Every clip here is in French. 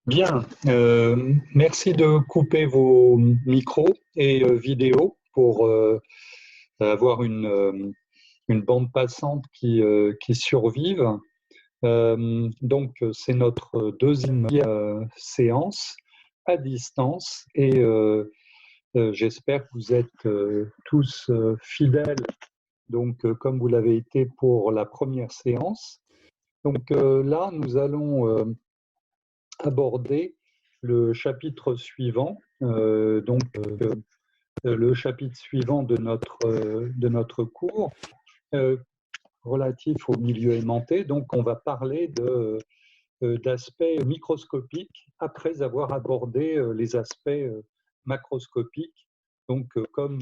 Bien, merci de couper vos micros et vidéos pour avoir une bande passante qui survive. Donc, c'est notre deuxième séance à distance et j'espère que vous êtes tous fidèles, donc comme vous l'avez été pour la première séance. Donc là, nous allons aborder le chapitre suivant, le chapitre suivant de notre cours euh, relatif au milieu aimanté. Donc, on va parler d'aspects microscopiques après avoir abordé les aspects macroscopiques, donc comme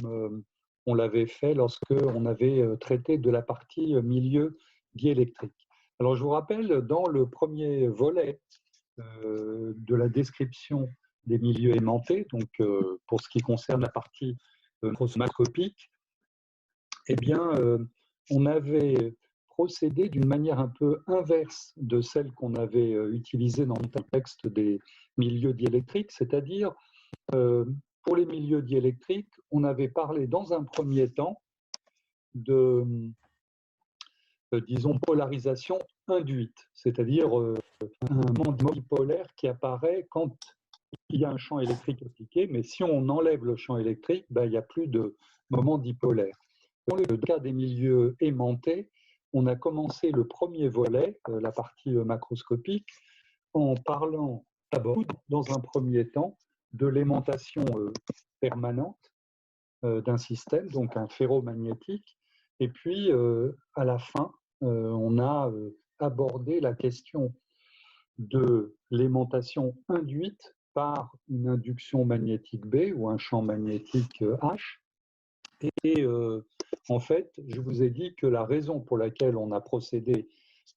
on l'avait fait lorsque on avait traité de la partie milieu diélectrique. Alors, je vous rappelle, dans le premier volet de la description des milieux aimantés, donc pour ce qui concerne la partie macroscopique, eh bien, on avait procédé d'une manière un peu inverse de celle qu'on avait utilisée dans le contexte des milieux diélectriques, c'est-à-dire pour les milieux diélectriques, on avait parlé dans un premier temps de, disons, polarisation induite, c'est-à-dire un moment dipolaire qui apparaît quand il y a un champ électrique appliqué, mais si on enlève le champ électrique, ben, il n'y a plus de moment dipolaire. Dans le cas des milieux aimantés, on a commencé le premier volet, la partie macroscopique, en parlant d'abord, dans un premier temps, de l'aimantation permanente d'un système, donc un ferromagnétique, et puis à la fin, on a abordé la question de l'aimantation induite par une induction magnétique B ou un champ magnétique H. Et en fait, je vous ai dit que la raison pour laquelle on a procédé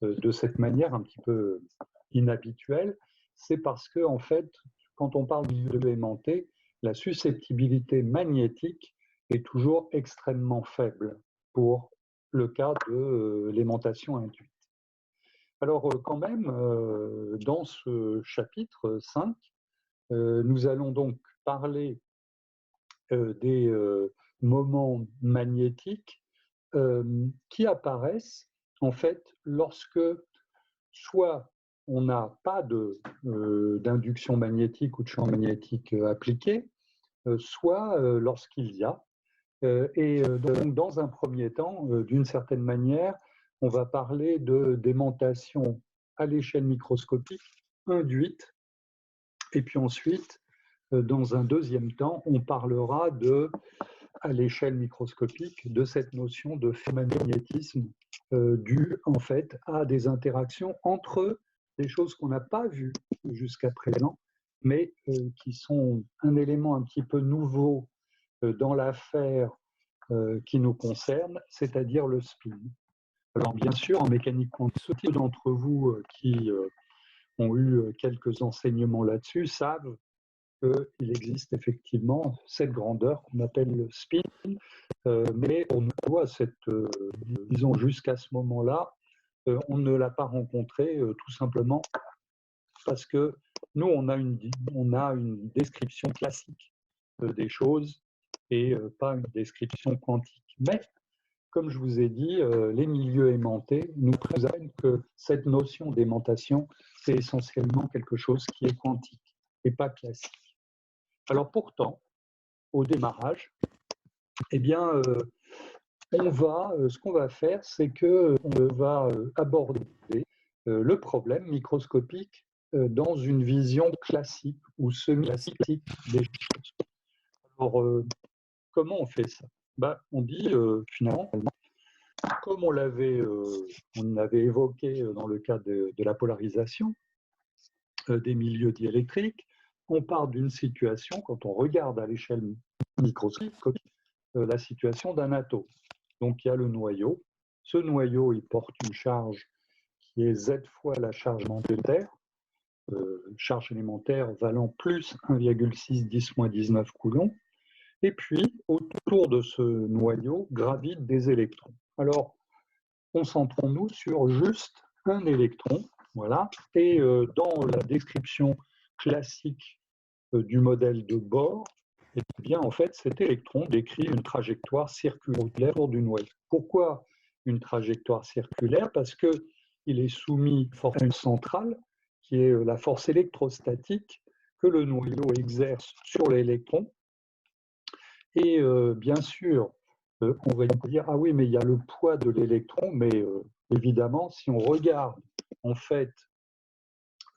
de cette manière un petit peu inhabituelle, c'est parce que, en fait, quand on parle de milieu aimanté, la susceptibilité magnétique est toujours extrêmement faible pour le cas de l'aimantation induite. Alors quand même, dans ce chapitre 5, nous allons donc parler des moments magnétiques qui apparaissent en fait lorsque soit on n'a pas d'induction magnétique ou de champ magnétique appliqué, soit lorsqu'il y a. Donc, dans un premier temps, d'une certaine manière, on va parler d'aimantation à l'échelle microscopique induite. Et puis ensuite, dans un deuxième temps, on parlera à l'échelle microscopique de cette notion de ferromagnétisme due en fait à des interactions entre des choses qu'on n'a pas vues jusqu'à présent, mais qui sont un élément un petit peu nouveau dans l'affaire qui nous concerne, c'est-à-dire le spin. Alors bien sûr, en mécanique quantique, ceux d'entre vous qui ont eu quelques enseignements là-dessus savent qu'il existe effectivement cette grandeur qu'on appelle le spin, mais on voit disons jusqu'à ce moment-là, on ne l'a pas rencontré tout simplement parce que nous, on a une description classique des choses et pas une description quantique. Mais comme je vous ai dit, les milieux aimantés nous présentent que cette notion d'aimantation, c'est essentiellement quelque chose qui est quantique et pas classique. Alors pourtant, au démarrage, eh bien, ce qu'on va faire, c'est qu'on va aborder le problème microscopique dans une vision classique ou semi-classique des choses. Alors, comment on fait ça? On dit finalement, comme on avait évoqué dans le cas de la polarisation des milieux diélectriques, on part d'une situation, quand on regarde à l'échelle microscopique, la situation d'un atome. Donc il y a le noyau. Ce noyau, il porte une charge qui est Z fois la charge élémentaire, charge élémentaire valant plus 1,6 10-19 coulombs. Et puis, autour de ce noyau gravitent des électrons. Alors, concentrons-nous sur juste un électron. Voilà. Et dans la description classique du modèle de Bohr, eh bien, en fait, cet électron décrit une trajectoire circulaire autour du noyau. Pourquoi une trajectoire circulaire? Parce qu'il est soumis à une centrale qui est la force électrostatique que le noyau exerce sur l'électron. Et bien sûr, on va dire, ah oui, mais il y a le poids de l'électron, mais évidemment, si on regarde en fait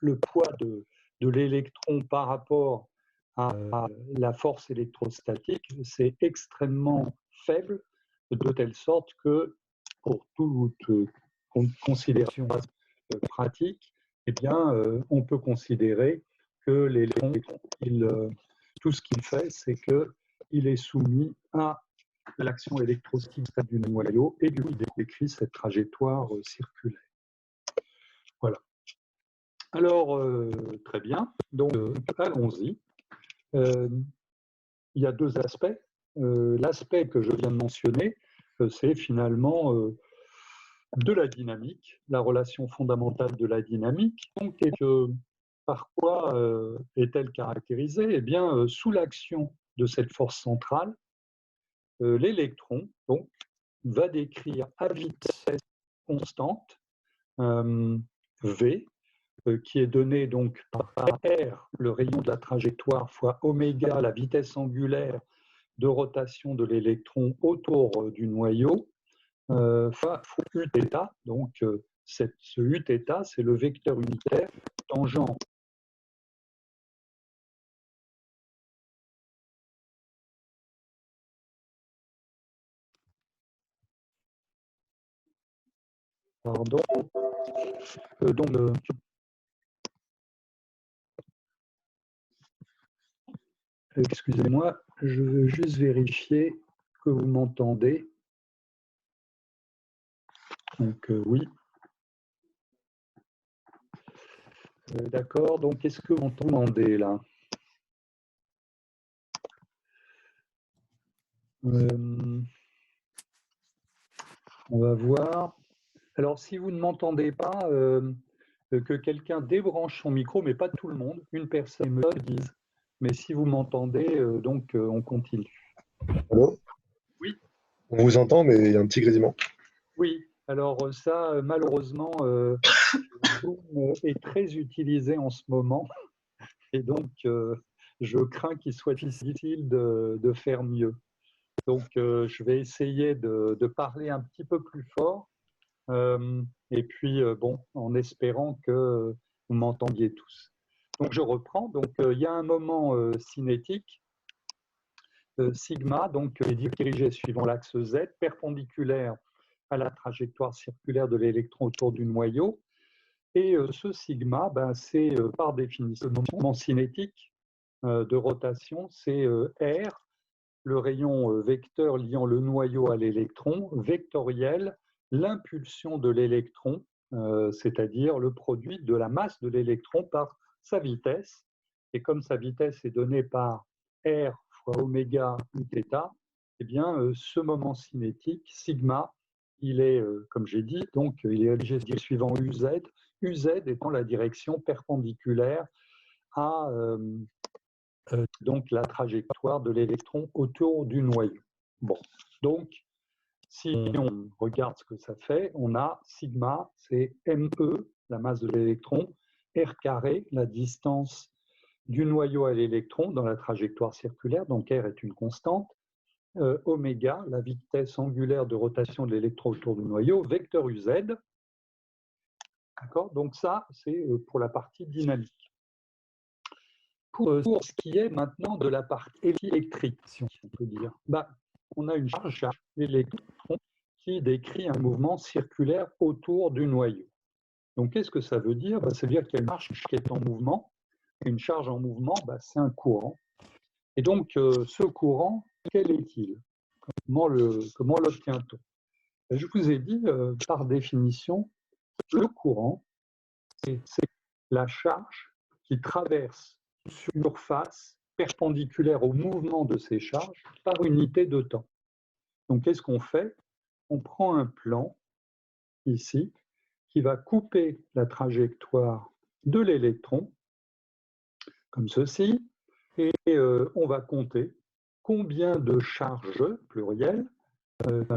le poids de l'électron par rapport à la force électrostatique, c'est extrêmement faible, de telle sorte que pour toute considération pratique, eh bien, on peut considérer que l'électron, tout ce qu'il fait, c'est qu'il est soumis à l'action électrostatique du noyau et du coup, il décrit cette trajectoire circulaire. Voilà. Alors, très bien. Donc, allons-y. Il y a deux aspects. L'aspect que je viens de mentionner, c'est finalement de la dynamique, la relation fondamentale de la dynamique. Donc, par quoi est-elle caractérisée? Eh bien, sous l'action de cette force centrale, l'électron donc, va décrire à vitesse constante V, qui est donné donc par R, le rayon de la trajectoire, fois oméga, la vitesse angulaire de rotation de l'électron autour du noyau, fois Uθ. Donc, ce Uθ, c'est le vecteur unitaire tangent pardon, donc, excusez-moi, je veux juste vérifier que vous m'entendez. Donc, oui. D'accord, donc est-ce que vous m'entendez là? On va voir. Alors, si vous ne m'entendez pas, que quelqu'un débranche son micro, mais pas tout le monde, une personne me le dise. Mais si vous m'entendez, donc on continue. Allô? Oui. On vous entend, mais il y a un petit grésillement. Oui, alors ça, malheureusement, Zoom est très utilisé en ce moment, et donc je crains qu'il soit difficile de faire mieux. Donc je vais essayer de parler un petit peu plus fort, et puis bon, en espérant que vous m'entendiez tous. Donc je reprends, donc il y a un moment cinétique, sigma, donc est dirigé suivant l'axe Z, perpendiculaire à la trajectoire circulaire de l'électron autour du noyau. Et ce sigma, ben, c'est par définition le moment cinétique de rotation, c'est R, le rayon vecteur liant le noyau à l'électron, vectoriel, l'impulsion de l'électron, c'est-à-dire le produit de la masse de l'électron par sa vitesse. Et comme sa vitesse est donnée par R fois oméga Uθ, eh bien, ce moment cinétique, sigma, il est, comme j'ai dit, donc il est dirigé suivant UZ, UZ étant la direction perpendiculaire à donc la trajectoire de l'électron autour du noyau. Bon, donc si on regarde ce que ça fait, on a sigma, c'est ME, la masse de l'électron, R carré, la distance du noyau à l'électron dans la trajectoire circulaire, donc R est une constante, oméga, la vitesse angulaire de rotation de l'électron autour du noyau, vecteur UZ. D'accord? Donc ça, c'est pour la partie dynamique. Pour ce qui est maintenant de la partie électrique, si on peut dire, bah, on a une charge, l'électron, qui décrit un mouvement circulaire autour du noyau. Donc, qu'est-ce que ça veut dire? Bah, ça veut dire qu'il y a une charge qui est en mouvement. Et une charge en mouvement, bah, c'est un courant. Et donc, ce courant, quel est-il? Comment l'obtient-on? Je vous ai dit, par définition, le courant, c'est la charge qui traverse une surface perpendiculaire au mouvement de ces charges par unité de temps. Donc, qu'est-ce qu'on fait? On prend un plan, ici, qui va couper la trajectoire de l'électron comme ceci, et on va compter combien de charges, pluriel,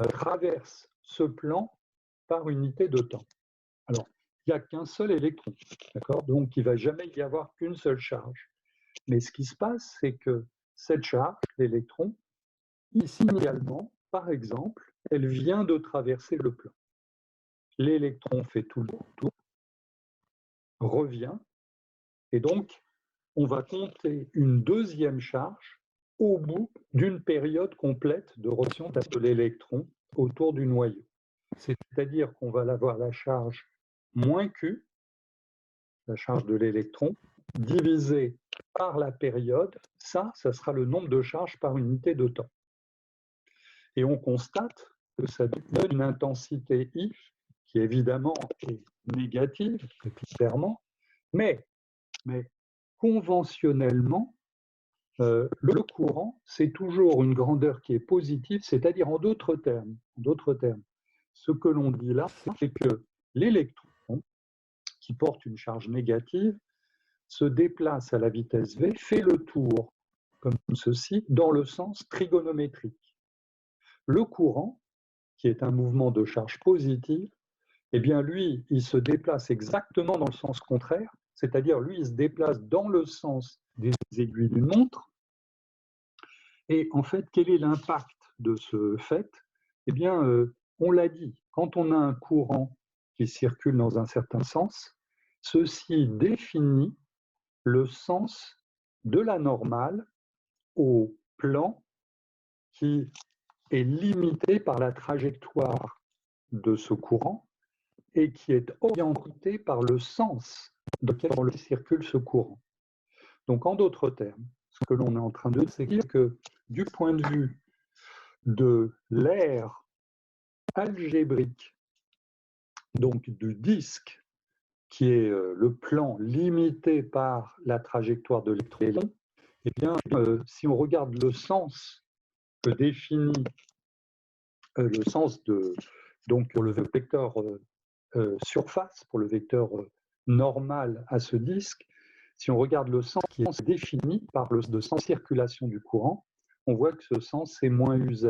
traversent ce plan par unité de temps. Alors, il n'y a qu'un seul électron, d'accord? Donc, il ne va jamais y avoir qu'une seule charge. Mais ce qui se passe, c'est que cette charge, l'électron, initialement, par exemple, elle vient de traverser le plan. L'électron fait tout le tour, revient, et donc, on va compter une deuxième charge au bout d'une période complète de rotation de l'électron autour du noyau. C'est-à-dire qu'on va avoir la charge moins Q, la charge de l'électron, divisée par la période. Ça sera le nombre de charges par unité de temps. Et on constate que ça donne une intensité I qui évidemment est négative, clairement, mais conventionnellement, le courant, c'est toujours une grandeur qui est positive, c'est-à-dire en d'autres termes, ce que l'on dit là, c'est que l'électron qui porte une charge négative se déplace à la vitesse v, fait le tour, comme ceci, dans le sens trigonométrique. Le courant, qui est un mouvement de charge positive, eh bien lui, il se déplace exactement dans le sens contraire, c'est-à-dire lui, il se déplace dans le sens des aiguilles d'une montre. Et en fait, quel est l'impact de ce fait? Eh bien, on l'a dit, quand on a un courant qui circule dans un certain sens, ceci définit le sens de la normale au plan qui est limité par la trajectoire de ce courant et qui est orienté par le sens dans lequel circule ce courant. Donc, en d'autres termes, ce que l'on est en train de dire, c'est que du point de vue de l'aire algébrique, donc du disque, qui est le plan limité par la trajectoire de l'électron, eh bien, si on regarde le sens que définit le sens de, donc pour le vecteur surface, pour le vecteur normal à ce disque, si on regarde le sens qui est défini par le sens de circulation du courant, on voit que ce sens c'est moins UZ.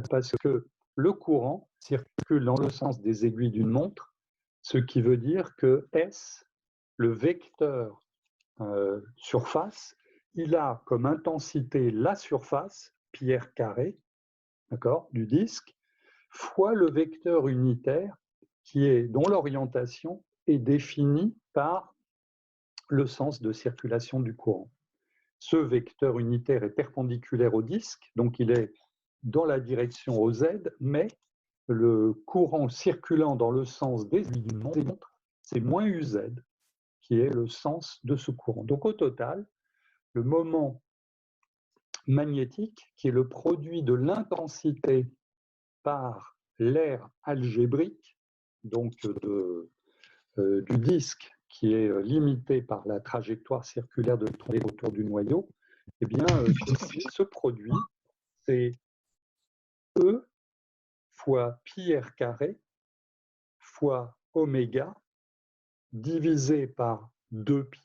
Parce que le courant circule dans le sens des aiguilles d'une montre, ce qui veut dire que S, le vecteur surface, il a comme intensité la surface, pi r carré, du disque, fois le vecteur unitaire dont l'orientation est définie par le sens de circulation du courant. Ce vecteur unitaire est perpendiculaire au disque, donc il est dans la direction OZ, mais le courant circulant dans le sens des aiguilles d'une montre, c'est moins UZ, qui est le sens de ce courant. Donc au total, le moment magnétique, qui est le produit de l'intensité par l'aire algébrique, donc du disque qui est limité par la trajectoire circulaire de l'électron autour du noyau, eh bien, ce produit, c'est E fois pi r carré fois oméga divisé par 2pi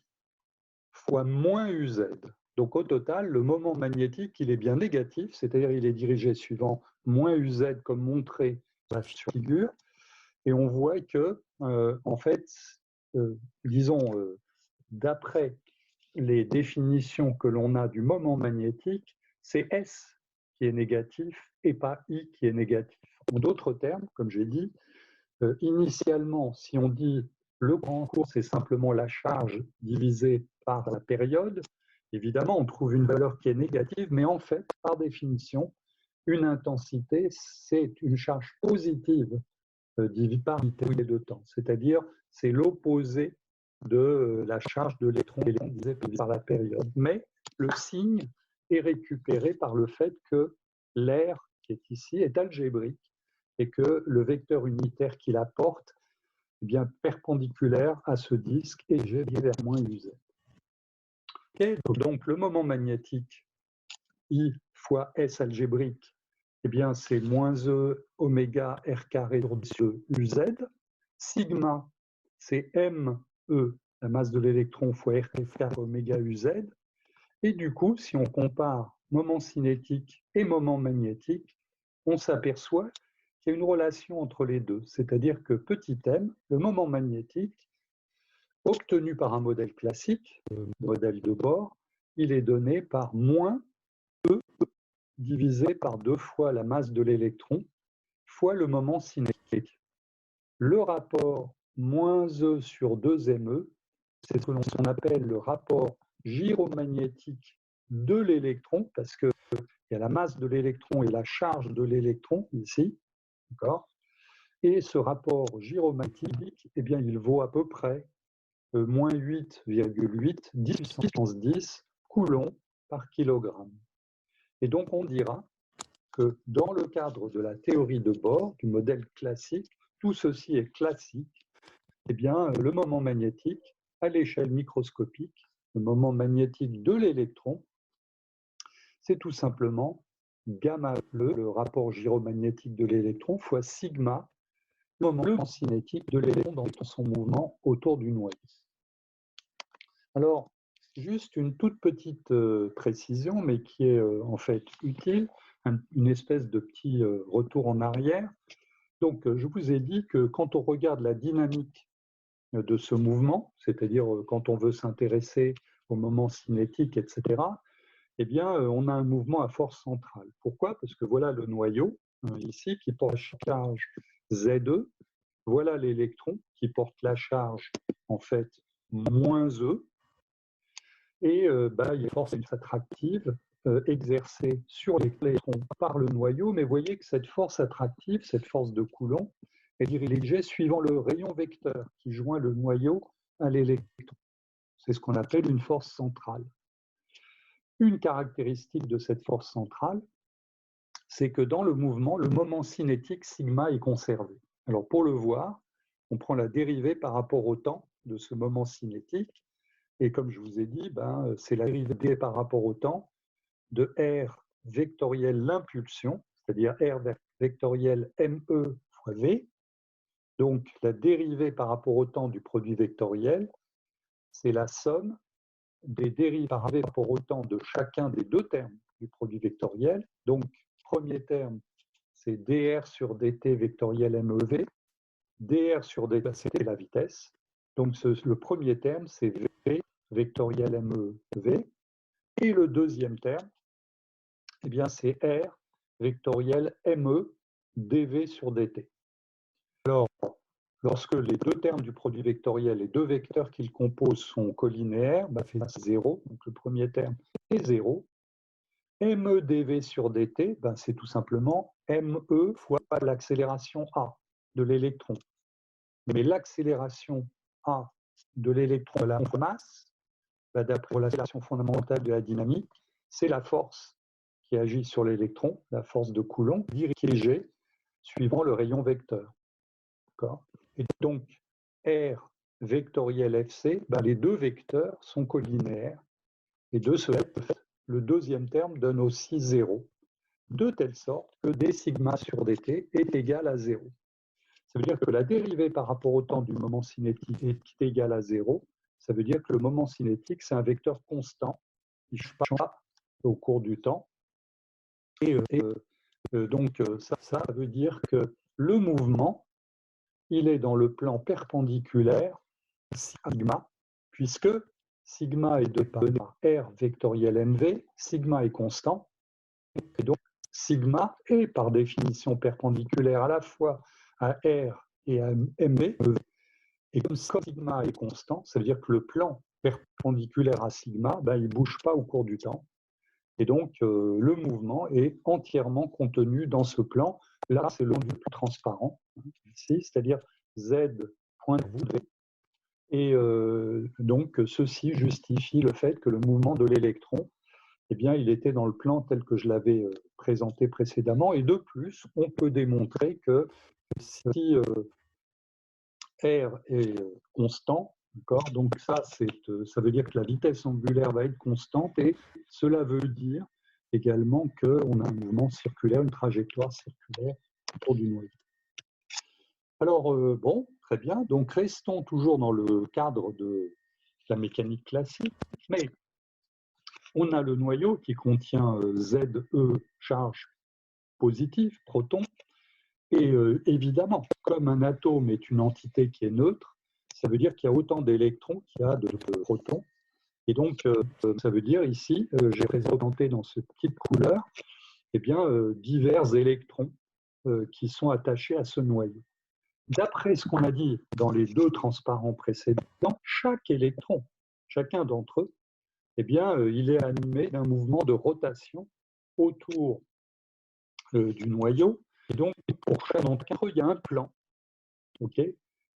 fois moins UZ. Donc au total, le moment magnétique, il est bien négatif, c'est-à-dire il est dirigé suivant moins UZ comme montré sur la figure, et on voit que, en fait, disons, d'après les définitions que l'on a du moment magnétique, c'est S qui est négatif et pas I qui est négatif. En d'autres termes, comme j'ai dit, initialement, si on dit le courant en cours, c'est simplement la charge divisée par la période, évidemment, on trouve une valeur qui est négative, mais en fait, par définition, une intensité, c'est une charge positive divisée par l'unité de temps, c'est-à-dire c'est l'opposé de la charge de l'électron divisée par la période. Mais le signe est récupéré par le fait que l'aire qui est ici est algébrique et que le vecteur unitaire qui la porte est bien perpendiculaire à ce disque et j'ai vers moins UZ. Okay, donc le moment magnétique I fois S algébrique, eh bien c'est moins E oméga R carré sur UZ. Sigma, c'est ME la masse de l'électron fois R oméga UZ. Et du coup, si on compare moment cinétique et moment magnétique, on s'aperçoit qu'il y a une relation entre les deux. C'est-à-dire que petit m, le moment magnétique, obtenu par un modèle classique, le modèle de Bohr, il est donné par moins E divisé par 2 fois la masse de l'électron fois le moment cinétique. Le rapport moins E sur 2ME, c'est ce que l'on appelle le rapport gyromagnétique de l'électron, parce qu'il y a la masse de l'électron et la charge de l'électron ici, d'accord. Et ce rapport gyromagnétique, eh bien, il vaut à peu près moins 8,8 10 puissance 10 coulombs par kilogramme. Et donc, on dira que dans le cadre de la théorie de Bohr, du modèle classique, tout ceci est classique. Eh bien, le moment magnétique, à l'échelle microscopique, le moment magnétique de l'électron, c'est tout simplement gamma le rapport gyromagnétique de l'électron, fois sigma, le moment cinétique de l'électron dans son mouvement autour du noyau. Alors, juste une toute petite précision, mais qui est en fait utile, une espèce de petit retour en arrière. Donc, je vous ai dit que quand on regarde la dynamique de ce mouvement, c'est-à-dire quand on veut s'intéresser au moment cinétique, etc., eh bien, on a un mouvement à force centrale. Pourquoi? Parce que voilà le noyau, ici, qui porte la charge Z2. Voilà l'électron qui porte la charge, en fait, moins E. Et il y a une force attractive exercée sur l'électron par le noyau. Mais vous voyez que cette force attractive, cette force de Coulomb, est dirigée suivant le rayon vecteur qui joint le noyau à l'électron. C'est ce qu'on appelle une force centrale. Une caractéristique de cette force centrale, c'est que dans le mouvement, le moment cinétique sigma est conservé. Alors pour le voir, on prend la dérivée par rapport au temps de ce moment cinétique. Et comme je vous ai dit, c'est la dérivée par rapport au temps de R vectoriel l'impulsion, c'est-à-dire R vectoriel ME fois V. Donc la dérivée par rapport au temps du produit vectoriel, c'est la somme des dérivées par rapport au temps de chacun des deux termes du produit vectoriel. Donc, premier terme, c'est dr sur dt vectoriel MEV. dr sur dt, c'est la vitesse. Donc, le premier terme, c'est v vectoriel MEV. Et le deuxième terme, eh bien, c'est r vectoriel ME dv sur dt. Alors, lorsque les deux termes du produit vectoriel, les deux vecteurs qu'ils composent sont collinéaires, fait 0, donc le premier terme est 0. ME dv sur dt, c'est tout simplement ME fois l'accélération A de l'électron. Mais l'accélération A de l'électron de la masse, d'après l'accélération fondamentale de la dynamique, c'est la force qui agit sur l'électron, la force de Coulomb, dirigée suivant le rayon vecteur. Et donc, R vectoriel FC, les deux vecteurs sont collinéaires. Et de ce fait, le deuxième terme donne aussi 0, de telle sorte que d sigma sur dt est égal à 0. Ça veut dire que la dérivée par rapport au temps du moment cinétique est égale à 0. Ça veut dire que le moment cinétique, c'est un vecteur constant qui ne change pas au cours du temps. Donc, ça veut dire que le mouvement, il est dans le plan perpendiculaire sigma, puisque sigma est donné par R vectoriel MV, sigma est constant, et donc sigma est par définition perpendiculaire à la fois à R et à MV, et comme sigma est constant, ça veut dire que le plan perpendiculaire à sigma, il ne bouge pas au cours du temps, et donc le mouvement est entièrement contenu dans ce plan. Là, c'est le plus transparent, ici, c'est-à-dire Z point V. Et donc, ceci justifie le fait que le mouvement de l'électron, il était dans le plan tel que je l'avais présenté précédemment. Et de plus, on peut démontrer que si R est constant, donc ça veut dire que la vitesse angulaire va être constante, et cela veut dire également qu'on a un mouvement circulaire, une trajectoire circulaire autour du noyau. Alors, très bien. Donc, restons toujours dans le cadre de la mécanique classique, mais on a le noyau qui contient ZE, charge positive, proton, et évidemment, comme un atome est une entité qui est neutre, ça veut dire qu'il y a autant d'électrons qu'il y a de protons. Et donc, ça veut dire ici, j'ai représenté dans cette petite couleur, eh bien, divers électrons qui sont attachés à ce noyau. D'après ce qu'on a dit dans les deux transparents précédents, chaque électron, chacun d'entre eux, eh bien, il est animé d'un mouvement de rotation autour du noyau. Et donc, pour chaque d'entre eux, il y a un plan, okay,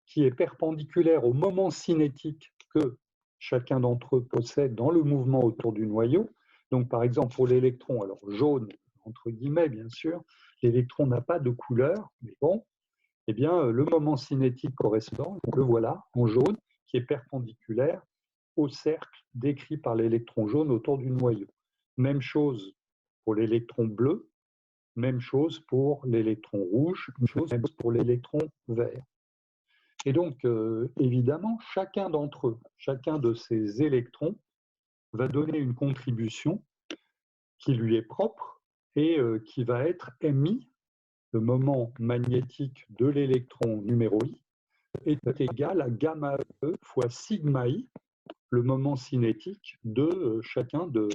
qui est perpendiculaire au moment cinétique que chacun d'entre eux possède dans le mouvement autour du noyau. Donc, par exemple, pour l'électron, alors jaune, entre guillemets, bien sûr, l'électron n'a pas de couleur, mais bon, eh bien, le moment cinétique correspond, on le voit là, en jaune, qui est perpendiculaire au cercle décrit par l'électron jaune autour du noyau. Même chose pour l'électron bleu, même chose pour l'électron rouge, même chose pour l'électron vert. Et donc, évidemment, chacun d'entre eux, chacun de ces électrons va donner une contribution qui lui est propre et qui va être émis. Le moment magnétique de l'électron numéro I est égal à gamma E fois sigma I, le moment cinétique de chacun de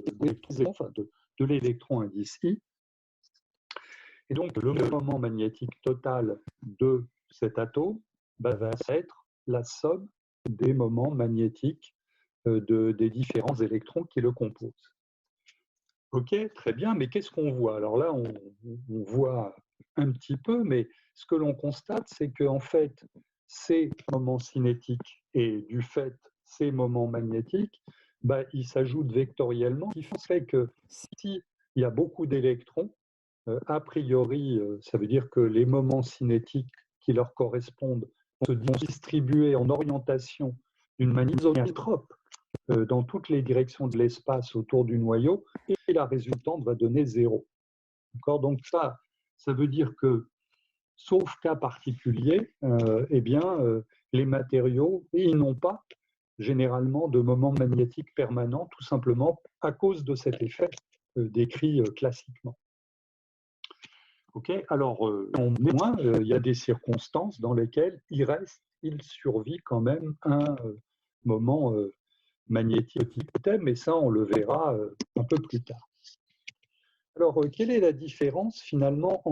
l'électron indice I. Et donc, le moment magnétique total de cet atome va être la somme des moments magnétiques des différents électrons qui le composent. Ok, très bien, mais qu'est-ce qu'on voit? Alors là, on voit un petit peu, mais ce que l'on constate, c'est qu'en fait, ces moments cinétiques et du fait ces moments magnétiques, ils s'ajoutent vectoriellement, ce qui fait que s'il y a beaucoup d'électrons, a priori, ça veut dire que les moments cinétiques qui leur correspondent vont se distribuer en orientation d'une manière isotrope dans toutes les directions de l'espace autour du noyau, et la résultante va donner 0. Donc ça veut dire que, sauf cas particulier, eh bien, les matériaux, ils n'ont pas généralement de moment magnétique permanent, tout simplement à cause de cet effet décrit classiquement. Okay, alors, néanmoins, il y a des circonstances dans lesquelles il survit quand même un moment magnétique, mais ça, on le verra un peu plus tard. Alors, quelle est la différence finalement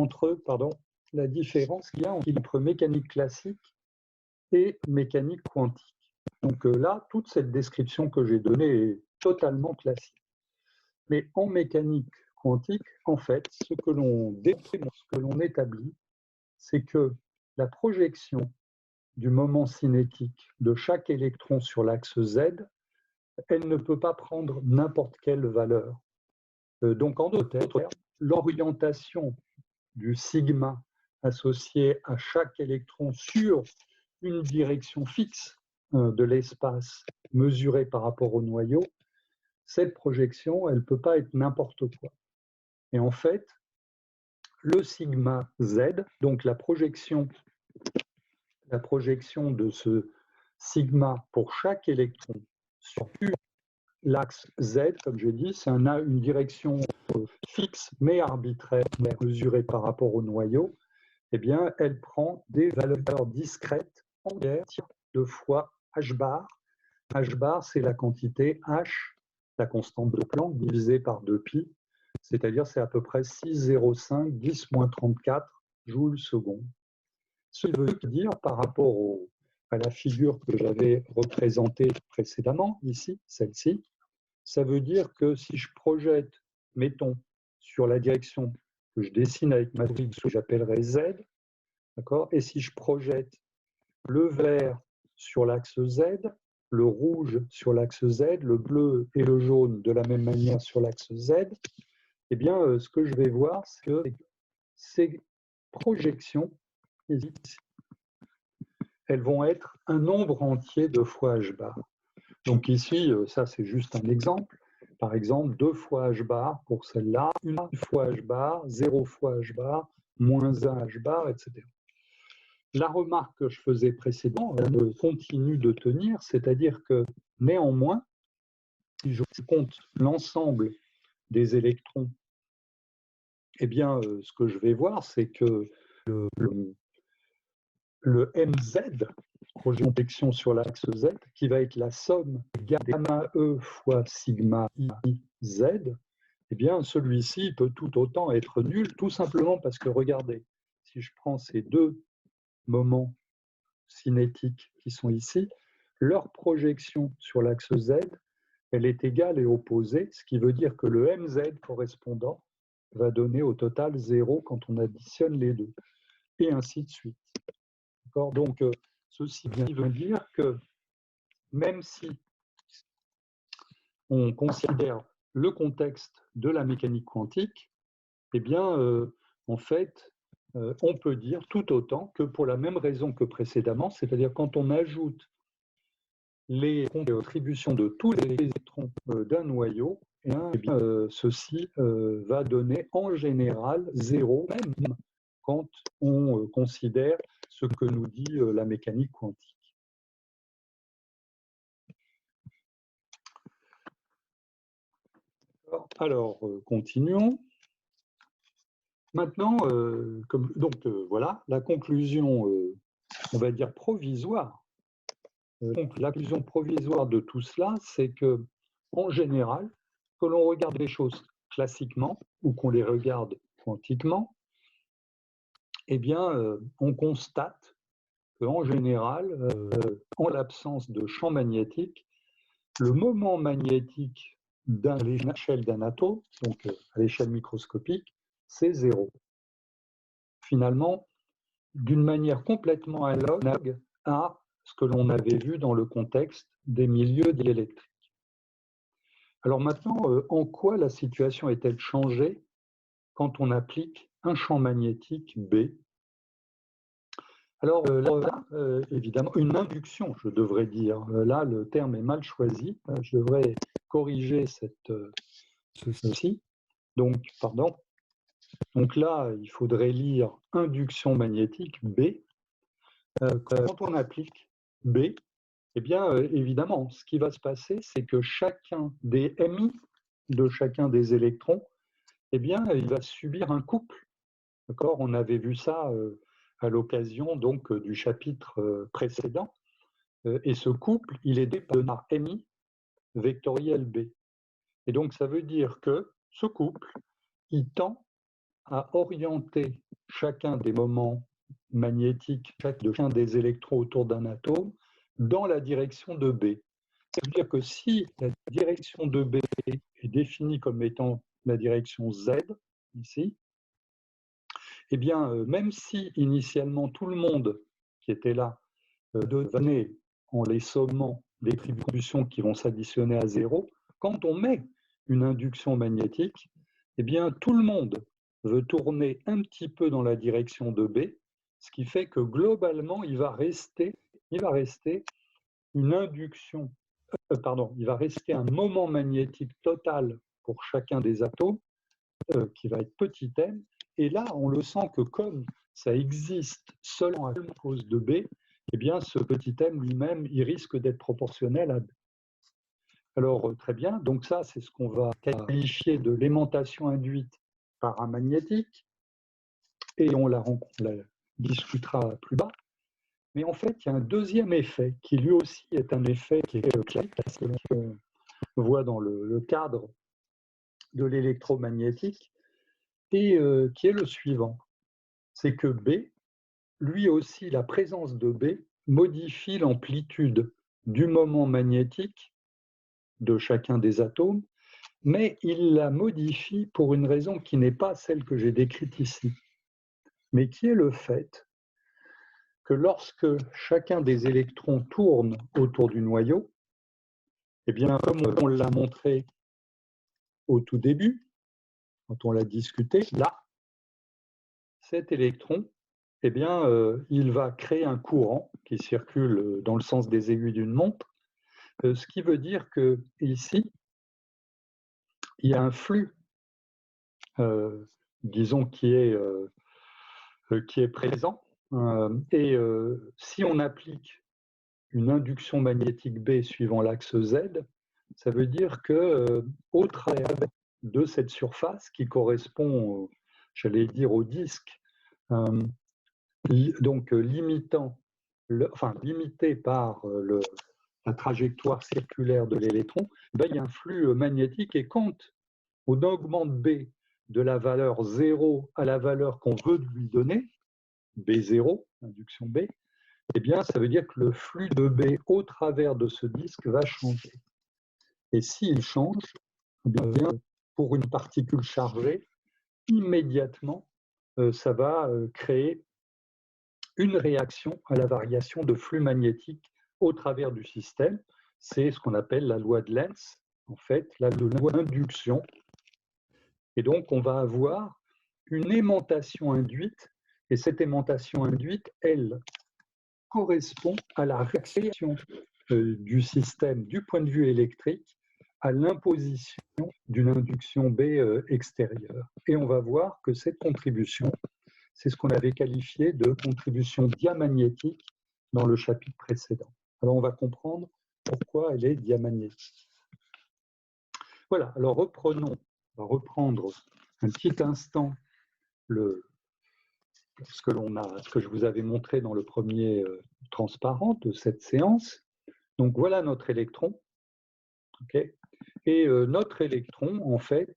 la différence qu'il y a entre mécanique classique et mécanique quantique? Donc là, toute cette description que j'ai donnée est totalement classique. Mais en mécanique quantique, en fait, ce que l'on déprime, ce que l'on établit, c'est que la projection du moment cinétique de chaque électron sur l'axe Z, elle ne peut pas prendre n'importe quelle valeur. Donc, en d'autres termes, l'orientation du sigma associé à chaque électron sur une direction fixe de l'espace mesurée par rapport au noyau, cette projection, elle ne peut pas être n'importe quoi. Et en fait, le sigma Z, donc la projection de ce sigma pour chaque électron sur l'axe Z, comme je dis, c'est une direction fixe mais arbitraire, mesurée par rapport au noyau, eh bien, elle prend des valeurs discrètes entières de fois h bar. H bar, c'est la quantité h, la constante de Planck, divisée par 2pi, c'est-à-dire c'est à peu près 6,05 10-34 joules seconde. Ce qui veut dire, par rapport à la figure que j'avais représentée précédemment, ici, celle-ci, ça veut dire que si je projette, mettons, sur la direction que je dessine avec ma grille, que j'appellerai Z, d'accord, et si je projette le vert sur l'axe Z, le rouge sur l'axe Z, le bleu et le jaune de la même manière sur l'axe Z, eh bien, ce que je vais voir, c'est que ces projections, elles vont être un nombre entier de fois h bar. Donc ici, ça c'est juste un exemple. Par exemple, 2 fois h bar pour celle-là, 1 fois h bar, 0 fois h bar, moins 1 h bar, etc. La remarque que je faisais précédemment, elle continue de tenir, c'est-à-dire que Néanmoins, si je compte l'ensemble des électrons, eh bien, ce que je vais voir, c'est que le MZ, projection sur l'axe Z, qui va être la somme gamma E fois sigma I Z, eh bien, celui-ci peut tout autant être nul, tout simplement parce que, regardez, si je prends ces deux moments cinétiques qui sont ici, leur projection sur l'axe Z, elle est égale et opposée, ce qui veut dire que le MZ correspondant va donner au total 0 quand on additionne les deux, et ainsi de suite. Donc, ceci veut dire que même si on considère le contexte de la mécanique quantique, eh bien, en fait, on peut dire tout autant que pour la même raison que précédemment, c'est-à-dire quand on ajoute les contributions de tous les électrons d'un noyau, eh bien, ceci va donner en général 0, même quand on considère ce que nous dit la mécanique quantique. Alors, continuons. Maintenant, voilà, la conclusion, on va dire provisoire. Donc, la conclusion provisoire de tout cela, c'est que, en général, que l'on regarde les choses classiquement ou qu'on les regarde quantiquement, eh bien, on constate qu'en général, en l'absence de champ magnétique, le moment magnétique à l'échelle d'un atome, donc à l'échelle microscopique, c'est 0. Finalement, d'une manière complètement analogue à ce que l'on avait vu dans le contexte des milieux diélectriques. Alors maintenant, en quoi la situation est-elle changée quand on applique un champ magnétique B? Alors là, évidemment, une induction, je devrais dire. Là, le terme est mal choisi. Je devrais corriger ceci. Donc, pardon. Donc là, il faudrait lire induction magnétique B. Quand on applique B, eh bien, évidemment, ce qui va se passer, c'est que chacun des MI de chacun des électrons, eh bien, il va subir un couple. D'accord ? On avait vu ça à l'occasion donc du chapitre précédent. Et ce couple, il est donné par MI vectoriel B. Et donc, ça veut dire que ce couple, il tend à orienter chacun des moments magnétiques de chacun des électrons autour d'un atome dans la direction de B. Ça veut dire que si la direction de B est définie comme étant la direction Z, ici, eh bien, même si initialement tout le monde qui était là devenait en les sommant des contributions qui vont s'additionner à 0, quand on met une induction magnétique, eh bien, tout le monde veut tourner un petit peu dans la direction de B, ce qui fait que globalement, il va rester une induction, il va rester un moment magnétique total pour chacun des atomes, qui va être petit m, et là, on le sent que comme ça existe seulement à cause de B, eh bien, ce petit m lui-même, il risque d'être proportionnel à B. Alors, très bien, donc ça, c'est ce qu'on va qualifier de l'aimantation induite par un magnétique, et on la discutera plus bas. Mais en fait, il y a un deuxième effet qui lui aussi est un effet qui est classique, parce que l'on voit dans le cadre de l'électromagnétique, et qui est le suivant. C'est que B, lui aussi, la présence de B modifie l'amplitude du moment magnétique de chacun des atomes, mais il la modifie pour une raison qui n'est pas celle que j'ai décrite ici, mais qui est le fait que lorsque chacun des électrons tourne autour du noyau, eh bien, comme on l'a montré au tout début, quand on l'a discuté, là, cet électron, eh bien, il va créer un courant qui circule dans le sens des aiguilles d'une montre, ce qui veut dire que ici, il y a un flux, disons, qui est présent. Et si on applique une induction magnétique B suivant l'axe Z, ça veut dire que au travers de cette surface qui correspond, j'allais dire, au disque, donc limité par la trajectoire circulaire de l'électron, ben, il y a un flux magnétique et quand on augmente B de la valeur 0 à la valeur qu'on veut lui donner, B0, induction B, eh bien, ça veut dire que le flux de B au travers de ce disque va changer. Et s'il change, eh bien, pour une particule chargée, immédiatement, ça va créer une réaction à la variation de flux magnétique au travers du système. C'est ce qu'on appelle la loi de Lenz, en fait, la loi d'induction. Et donc, on va avoir une aimantation induite, et cette aimantation induite, elle correspond à la réaction du système du point de vue électrique à l'imposition d'une induction B extérieure. Et on va voir que cette contribution, c'est ce qu'on avait qualifié de contribution diamagnétique dans le chapitre précédent. Alors on va comprendre pourquoi elle est diamagnétique. Voilà, alors on va reprendre un petit instant ce que je vous avais montré dans le premier transparent de cette séance. Donc voilà notre électron. Okay. Et notre électron, en fait,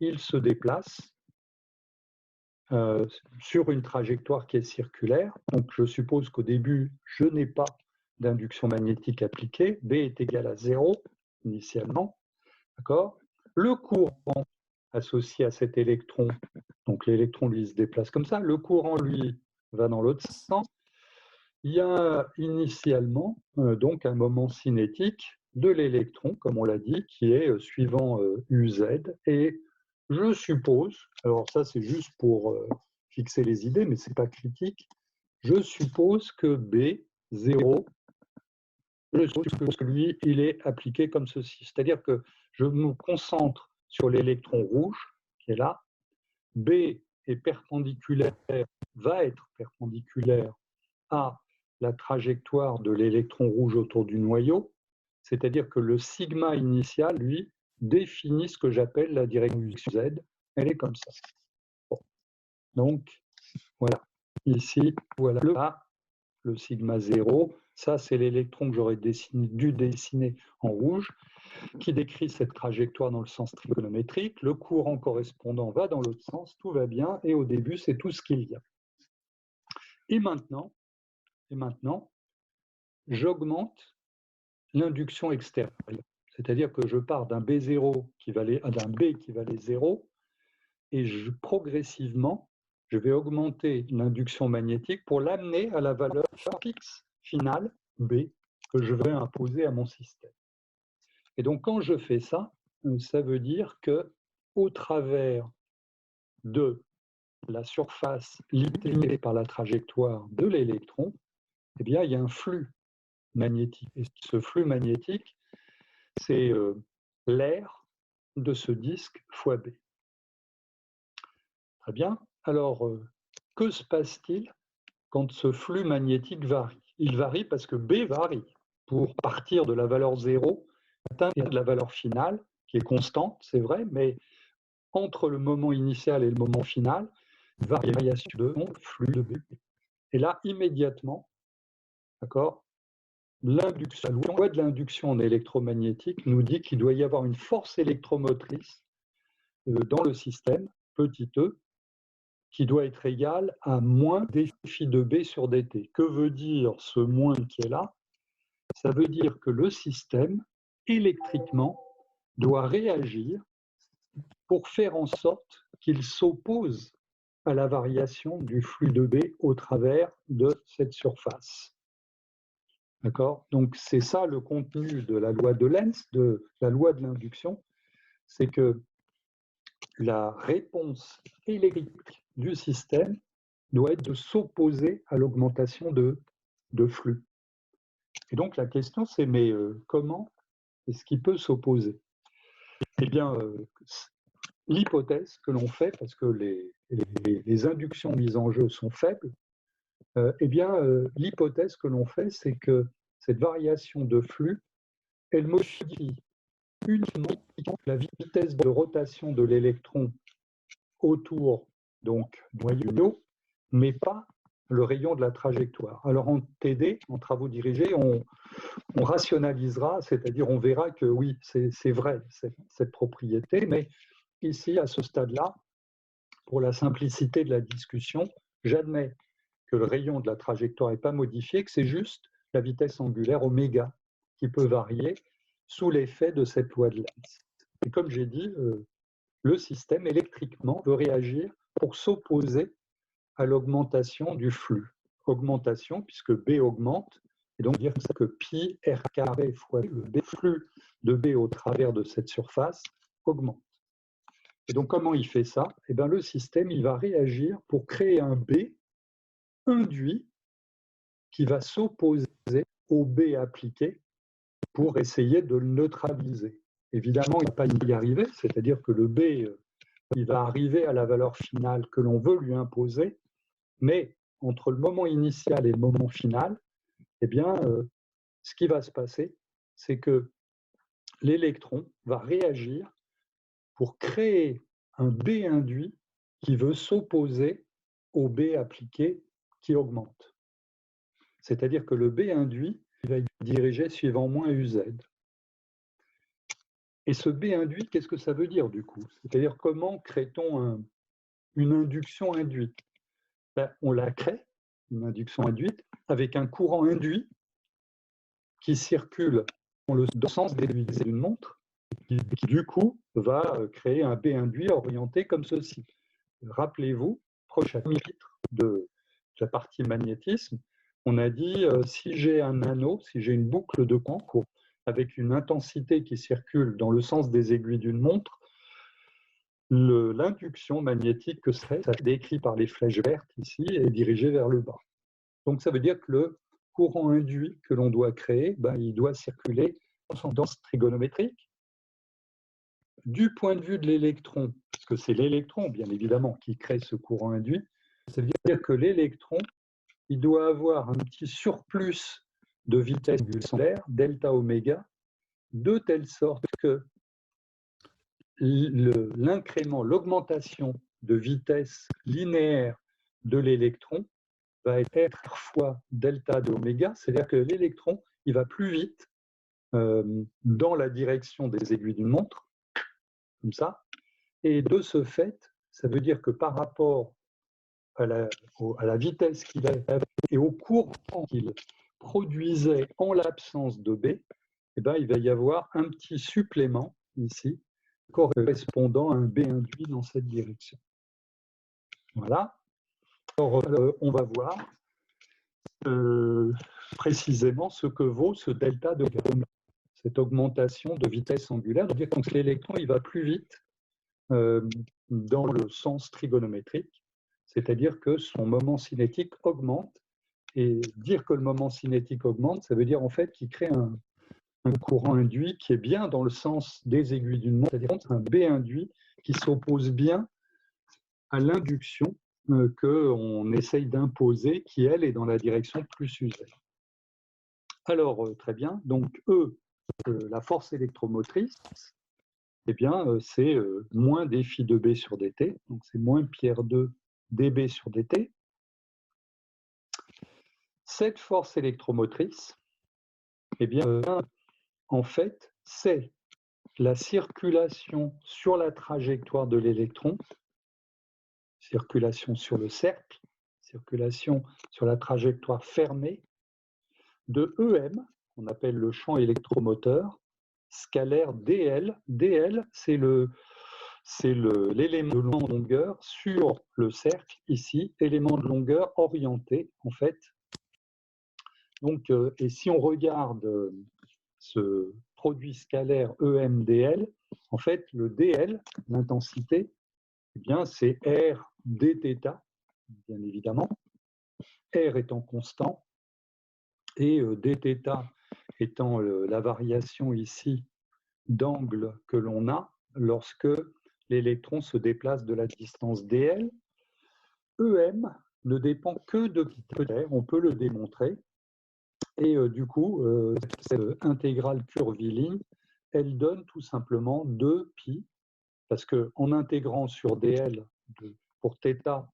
il se déplace sur une trajectoire qui est circulaire. Donc je suppose qu'au début, je n'ai pas d'induction magnétique appliquée. B est égal à 0 initialement. D'accord. Le courant associé à cet électron, donc l'électron, lui, se déplace comme ça. Le courant, lui, va dans l'autre sens. Il y a initialement donc un moment cinétique de l'électron, comme on l'a dit, qui est suivant UZ. Et je suppose, alors ça c'est juste pour fixer les idées, mais ce n'est pas critique, je suppose que B0, je suppose que lui, il est appliqué comme ceci. C'est-à-dire que je me concentre sur l'électron rouge, qui est là. B est perpendiculaire, va être perpendiculaire à la trajectoire de l'électron rouge autour du noyau, c'est-à-dire que le sigma initial, lui, définit ce que j'appelle la direction Z. Elle est comme ça. Bon. Donc, voilà. Ici, voilà le sigma 0. Ça, c'est l'électron que j'aurais dû dessiner en rouge, qui décrit cette trajectoire dans le sens trigonométrique. Le courant correspondant va dans l'autre sens, tout va bien, et au début, c'est tout ce qu'il y a. Et maintenant, j'augmente l'induction extérieure. C'est-à-dire que je pars d'un B0 d'un B qui valait 0, et progressivement, je vais augmenter l'induction magnétique pour l'amener à la valeur fixe finale, B, que je vais imposer à mon système. Et donc, quand je fais ça, ça veut dire que au travers de la surface limitée par la trajectoire de l'électron, eh bien, il y a un flux magnétique. Et ce flux magnétique, c'est l'air de ce disque fois B. Très bien. Alors, que se passe-t-il quand ce flux magnétique varie? Il varie parce que B varie. Pour partir de la valeur 0, atteindre la valeur finale, qui est constante, c'est vrai, mais entre le moment initial et le moment final, variation de flux de B. Et là, immédiatement, d'accord, la loi de l'induction en électromagnétique nous dit qu'il doit y avoir une force électromotrice dans le système, petit e, qui doit être égale à moins dφ de B sur dt. Que veut dire ce moins qui est là? Ça veut dire que le système, électriquement, doit réagir pour faire en sorte qu'il s'oppose à la variation du flux de B au travers de cette surface. D'accord? Donc c'est ça le contenu de la loi de Lenz, de la loi de l'induction, c'est que la réponse électrique du système doit être de s'opposer à l'augmentation de flux. Et donc la question c'est, mais comment est-ce qu'il peut s'opposer? Eh bien, l'hypothèse que l'on fait, parce que les inductions mises en jeu sont faibles, eh bien, l'hypothèse que l'on fait, c'est que cette variation de flux, elle modifie uniquement la vitesse de rotation de l'électron autour donc, du noyau, mais pas le rayon de la trajectoire. Alors en TD, en travaux dirigés, on rationalisera, c'est-à-dire on verra que oui, c'est vrai, cette propriété, mais ici, à ce stade-là, pour la simplicité de la discussion, j'admets que le rayon de la trajectoire n'est pas modifié, que c'est juste la vitesse angulaire oméga qui peut varier sous l'effet de cette loi de Lenz. Et comme j'ai dit, le système électriquement veut réagir pour s'opposer à l'augmentation du flux. Augmentation, puisque B augmente, et donc dire que pi r carré fois le B flux de B au travers de cette surface augmente. Et donc comment il fait ça? Eh bien, le système il va réagir pour créer un B induit qui va s'opposer au B appliqué pour essayer de le neutraliser. Évidemment, il ne va pas y arriver, c'est-à-dire que le B il va arriver à la valeur finale que l'on veut lui imposer, mais entre le moment initial et le moment final, eh bien, ce qui va se passer, c'est que l'électron va réagir pour créer un B induit qui veut s'opposer au B appliqué qui augmente. C'est-à-dire que le B induit il va être dirigé suivant moins UZ. Et ce B induit, qu'est-ce que ça veut dire du coup? C'est-à-dire comment crée-t-on une induction induite? Ben, on la crée, une induction induite, avec un courant induit qui circule dans le sens des aiguilles d'une montre, qui du coup va créer un B induit orienté comme ceci. Rappelez-vous, prochain chapitre de la partie magnétisme, on a dit si j'ai un anneau, si j'ai une boucle de courant avec une intensité qui circule dans le sens des aiguilles d'une montre, l'induction magnétique que serait, ça décrit par les flèches vertes ici, est dirigée vers le bas. Donc ça veut dire que le courant induit que l'on doit créer, ben, il doit circuler dans son sens trigonométrique. Du point de vue de l'électron, parce que c'est l'électron, bien évidemment, qui crée ce courant induit, ça veut dire que l'électron, il doit avoir un petit surplus de vitesse angulaire, delta oméga, de telle sorte que l'incrément, l'augmentation de vitesse linéaire de l'électron va être R fois delta de oméga, c'est-à-dire que l'électron, il va plus vite dans la direction des aiguilles d'une montre, comme ça, et de ce fait, ça veut dire que par rapport à la vitesse qu'il avait et au courant qu'il produisait en l'absence de B, eh ben, il va y avoir un petit supplément ici, correspondant à un B induit dans cette direction. Voilà. Alors, on va voir précisément ce que vaut ce delta de Gauss, cette augmentation de vitesse angulaire. C'est-à-dire que l'électron il va plus vite dans le sens trigonométrique, c'est-à-dire que son moment cinétique augmente. Et dire que le moment cinétique augmente, ça veut dire en fait qu'il crée un courant induit qui est bien dans le sens des aiguilles d'une montre, c'est-à-dire un B induit qui s'oppose bien à l'induction qu'on essaye d'imposer, qui elle est dans la direction plus UZ. Alors très bien, donc la force électromotrice, eh bien c'est moins dφ de B sur dt, donc c'est moins Pierre 2 dB sur dt. Cette force électromotrice, eh bien en fait, c'est la circulation sur la trajectoire de l'électron, circulation sur le cercle, circulation sur la trajectoire fermée, de EM, qu'on appelle le champ électromoteur, scalaire DL. DL, c'est l'élément de longueur sur le cercle, ici, élément de longueur orienté, en fait. Donc, et si on regarde ce produit scalaire EMDL, en fait, le DL, l'intensité, eh bien, c'est R dθ, bien évidemment, R étant constant, et dθ étant la variation ici d'angle que l'on a lorsque l'électron se déplace de la distance dl. EM ne dépend que de Kepler, on peut le démontrer, Et du coup, cette intégrale curviligne, elle donne tout simplement 2π, parce qu'en intégrant sur dl pour θ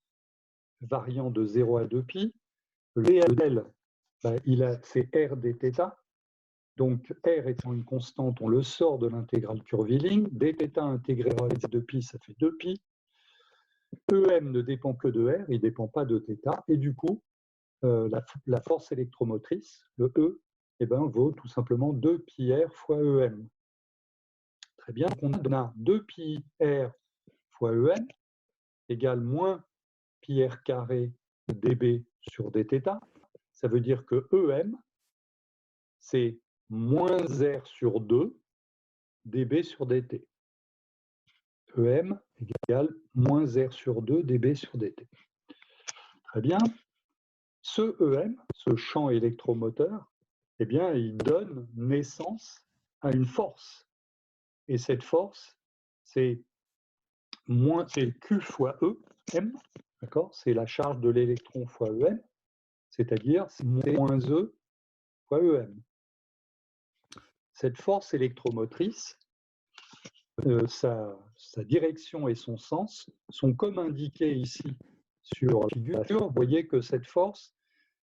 variant de 0 à 2π, le dl, c'est r dθ. Donc, r étant une constante, on le sort de l'intégrale curviligne. dθ intégré à 2π, ça fait 2π. EM ne dépend que de r, il ne dépend pas de θ. Et du coup, la force électromotrice, le E, vaut tout simplement 2πr fois EM. Très bien, donc on a 2πr fois EM égale moins πr carré dB sur dθ. Ça veut dire que EM, c'est moins R sur 2 dB sur dt. EM égale moins R sur 2 dB sur dt. Très bien. Ce EM, ce champ électromoteur, il donne naissance à une force. Et cette force, c'est Q fois E, M, d'accord? C'est la charge de l'électron fois EM, c'est-à-dire c'est moins E fois EM. Cette force électromotrice, sa direction et son sens sont comme indiqués ici sur la figure. Vous voyez que cette force,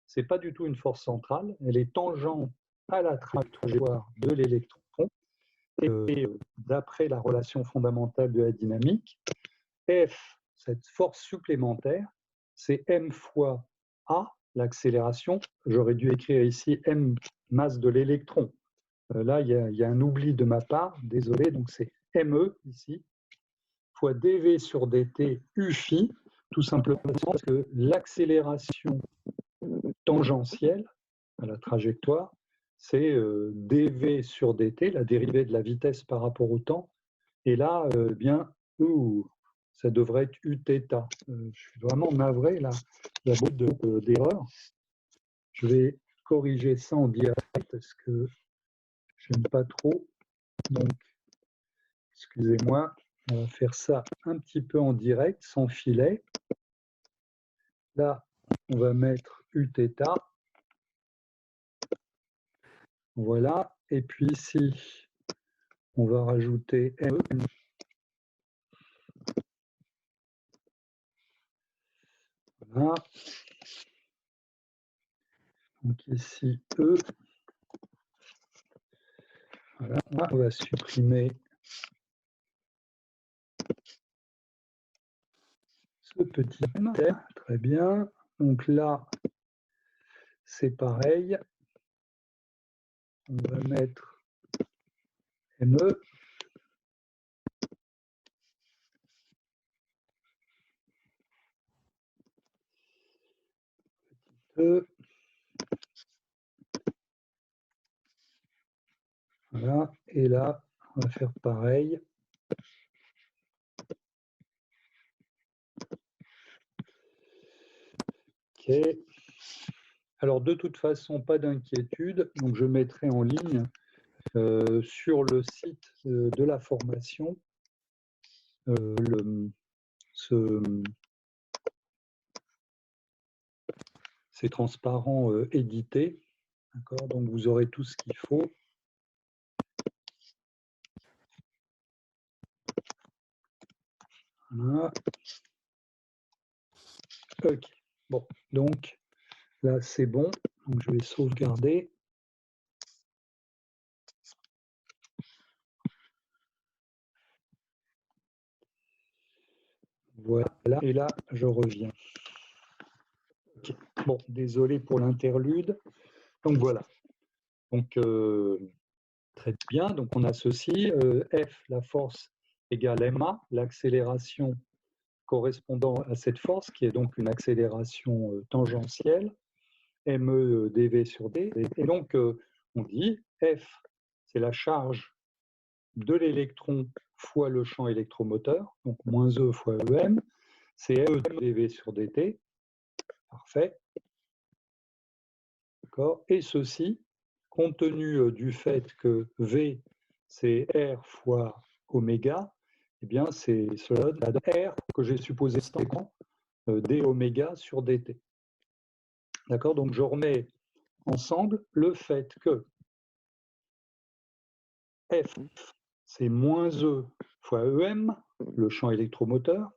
ce n'est pas du tout une force centrale, elle est tangente à la trajectoire de l'électron. Et d'après la relation fondamentale de la dynamique, F, cette force supplémentaire, c'est m fois a, l'accélération. J'aurais dû écrire ici m, masse de l'électron. Là, il y a un oubli de ma part, désolé, donc c'est me ici, fois dv sur dt u phi, tout simplement parce que l'accélération tangentielle à la trajectoire, c'est dv sur dt, la dérivée de la vitesse par rapport au temps. Et là, ça devrait être uθ. Je suis vraiment navré, là, la bout d'erreur. Je vais corriger ça en direct parce que je n'aime pas trop. Donc, excusez-moi, on va faire ça un petit peu en direct, sans filet. Là, on va mettre uθ. Voilà. Et puis ici, on va rajouter me. Voilà. Donc ici, E. Voilà. On va supprimer ce petit m. Très bien. Donc là, c'est pareil. On va mettre ME. E. Voilà. Et là, on va faire pareil. OK. Alors, de toute façon, pas d'inquiétude. Donc, je mettrai en ligne sur le site de la formation ces transparents édités. D'accord. Donc, vous aurez tout ce qu'il faut. Voilà. OK. Bon, donc là, c'est bon. Donc, je vais sauvegarder. Voilà. Et là, je reviens. Okay. Bon, désolé pour l'interlude. Donc, voilà. Donc, très bien. Donc, on a ceci. F, la force, égale ma, l'accélération correspondant à cette force, qui est donc une accélération tangentielle, me dv sur d. Et donc, on dit F, c'est la charge de l'électron fois le champ électromoteur, donc moins E fois EM, c'est E dv sur dt. Parfait. D'accord. Et ceci, compte tenu du fait que V, c'est R fois oméga, eh bien, c'est cela R que j'ai supposé d oméga sur dt. D'accord. Donc, je remets ensemble le fait que F, c'est moins E fois EM, le champ électromoteur.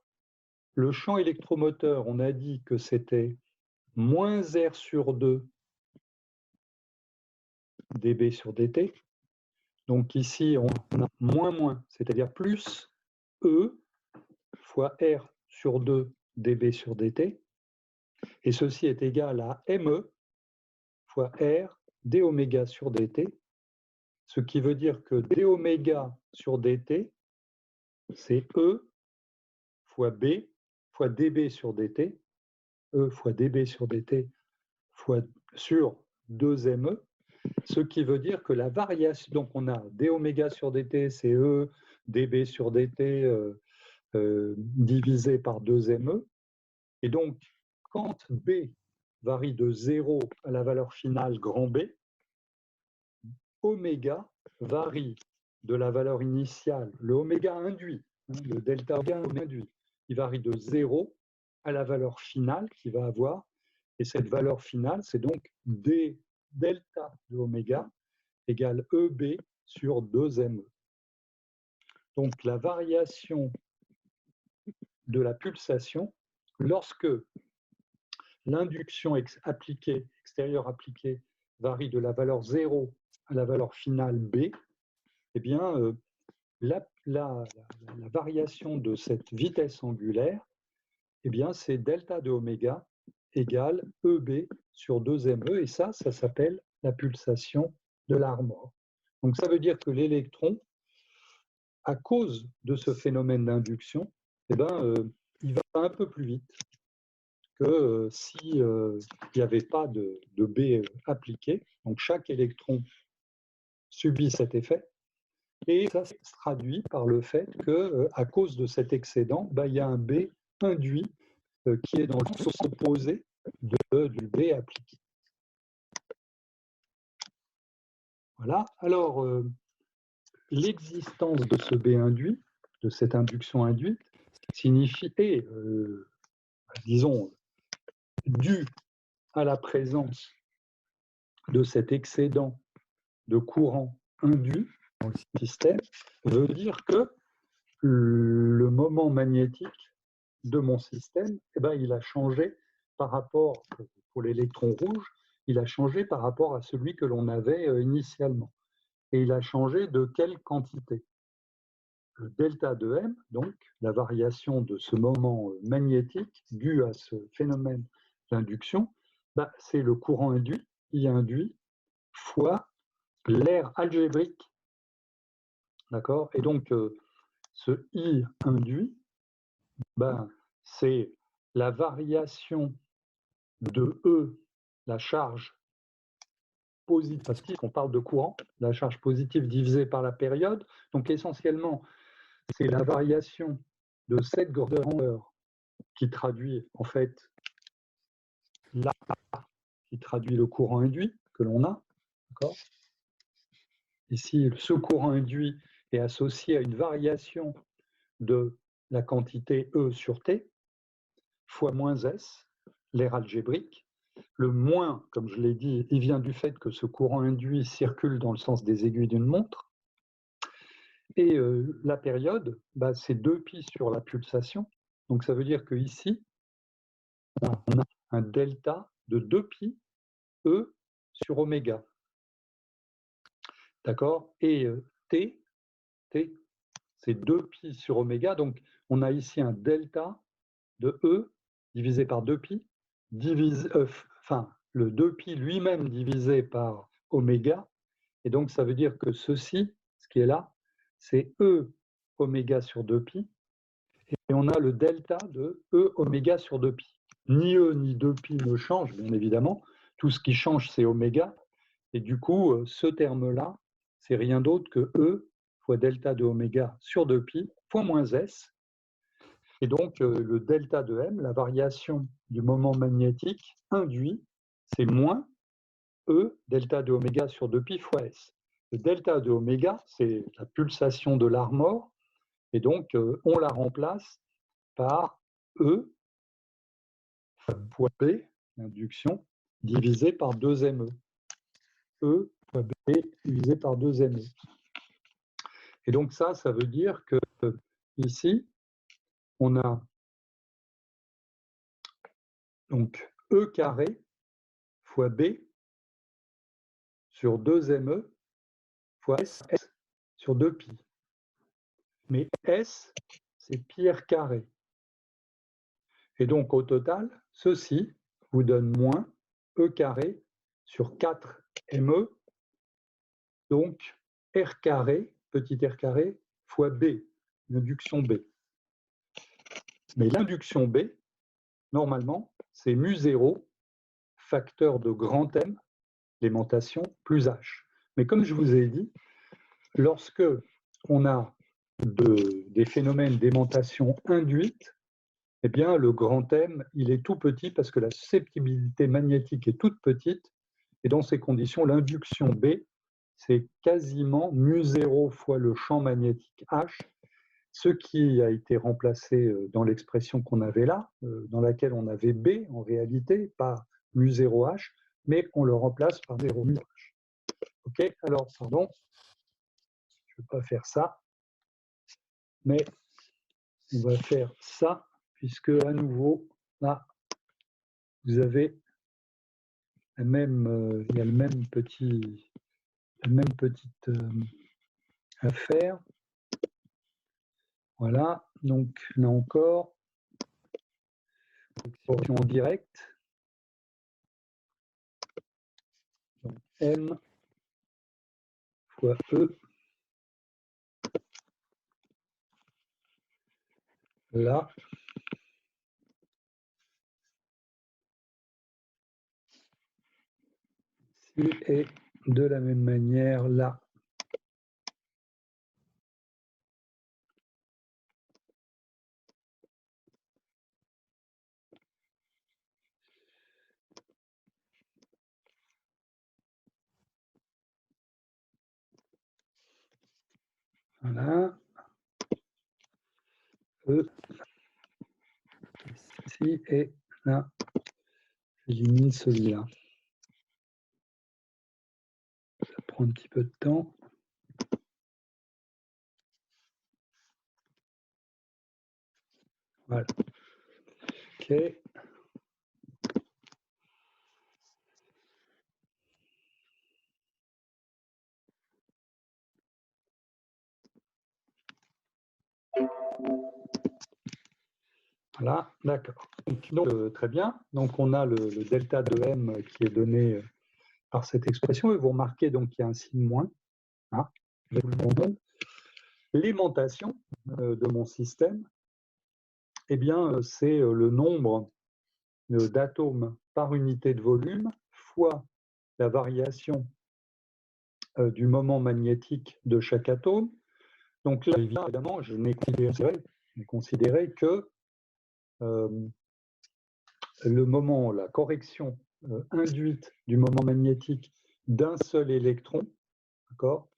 Le champ électromoteur, on a dit que c'était moins R sur 2 dB sur dt. Donc ici, on a moins, c'est-à-dire plus E fois R sur 2 dB sur dt. Et ceci est égal à ME fois R d oméga sur dt, ce qui veut dire que d oméga sur dt, c'est E fois B fois dB sur dt, E fois dB sur dt fois sur 2ME, ce qui veut dire que la variation, donc on a d oméga sur dt, c'est E dB sur dt divisé par 2ME, et donc quand B varie de 0 à la valeur finale grand B, oméga varie de la valeur initiale, le oméga induit, le delta oméga induit, il varie de 0 à la valeur finale qu'il va avoir, et cette valeur finale, c'est donc d delta de oméga égale EB sur 2ME. Donc la variation de la pulsation, lorsque l'induction extérieure appliquée varie de la valeur 0 à la valeur finale B, eh bien, la variation de cette vitesse angulaire, eh bien, c'est delta de oméga égale EB sur 2ME, et ça s'appelle la pulsation de Larmor. Donc ça veut dire que l'électron, à cause de ce phénomène d'induction, eh ben, il va un peu plus vite que s'il n'y avait pas de B appliqué. Donc chaque électron subit cet effet, et ça se traduit par le fait que, à cause de cet excédent, il y a un B induit qui est dans le sens opposé du B appliqué. Voilà. Alors, l'existence de ce B induit, de cette induction induite, signifie, disons, dû à la présence de cet excédent de courant induit dans le système, veut dire que le moment magnétique de mon système, il a changé par rapport, pour l'électron rouge, il a changé par rapport à celui que l'on avait initialement. Et il a changé de quelle quantité? Le delta de M, donc la variation de ce moment magnétique dû à ce phénomène d'induction, c'est le courant induit, I induit, fois l'air algébrique. D'accord? Et donc, ce I induit, c'est la variation de E, la charge positive, parce qu'on parle de courant, la charge positive divisée par la période. Donc, essentiellement, c'est la variation de cette grandeur qui traduit, en fait, là, qui traduit le courant induit que l'on a. D'accord? Ici, ce courant induit est associé à une variation de la quantité E sur T, fois moins S, l'air algébrique. Le moins, comme je l'ai dit, il vient du fait que ce courant induit circule dans le sens des aiguilles d'une montre. Et la période, c'est 2π sur la pulsation. Donc ça veut dire qu'ici, on a un delta de 2π E sur oméga. D'accord? Et T, c'est 2π sur oméga. Donc on a ici un delta de E divisé par 2π, le 2π lui-même divisé par oméga. Et donc ça veut dire que ceci, ce qui est là, c'est E oméga sur 2π. Et on a le delta de E oméga sur 2π. Ni E ni 2π ne changent, bien évidemment. Tout ce qui change, c'est oméga. Et du coup, ce terme-là, c'est rien d'autre que E fois delta de oméga sur 2π fois moins S. Et donc, le delta de M, la variation du moment magnétique induit, c'est moins E delta de oméga sur 2π fois S. Le delta de oméga, c'est la pulsation de Larmor. Et donc, on la remplace par E fois B, l'induction, divisé par 2ME. E fois B divisé par 2ME. Et donc ça veut dire que ici, on a donc E carré fois B sur 2ME fois S sur 2pi. Mais S, c'est pi r carré. Et donc au total, ceci vous donne moins E carré sur 4ME, donc R carré, petit r carré, fois B, l'induction B. Mais l'induction B, normalement, c'est mu0, facteur de grand M, l'aimantation, plus H. Mais comme je vous ai dit, lorsque on a des phénomènes d'aimantation induite, eh bien, le grand M, il est tout petit parce que la susceptibilité magnétique est toute petite. Et dans ces conditions, l'induction B, c'est quasiment mu0 fois le champ magnétique H, ce qui a été remplacé dans l'expression qu'on avait là, dans laquelle on avait B en réalité, pas mu0H, mais on le remplace par 0 mu H. OK, alors, pardon, je ne vais pas faire ça, mais on va faire ça, puisque à nouveau, là, vous avez il y a la même petite affaire. Voilà, donc là encore, expression en direct. Donc, M fois E. Là. Et de la même manière là. Voilà. E. Ici et là. J'élimine celui-là. Ça prend un petit peu de temps. Voilà. OK. Voilà, d'accord. Donc, très bien. Donc, on a le delta de M qui est donné par cette expression. Et vous remarquez donc qu'il y a un signe moins. Hein, l'aimantation de mon système, eh bien, c'est le nombre d'atomes par unité de volume fois la variation du moment magnétique de chaque atome. Donc là, évidemment, je n'ai considéré que le moment, la correction induite du moment magnétique d'un seul électron, d'accord.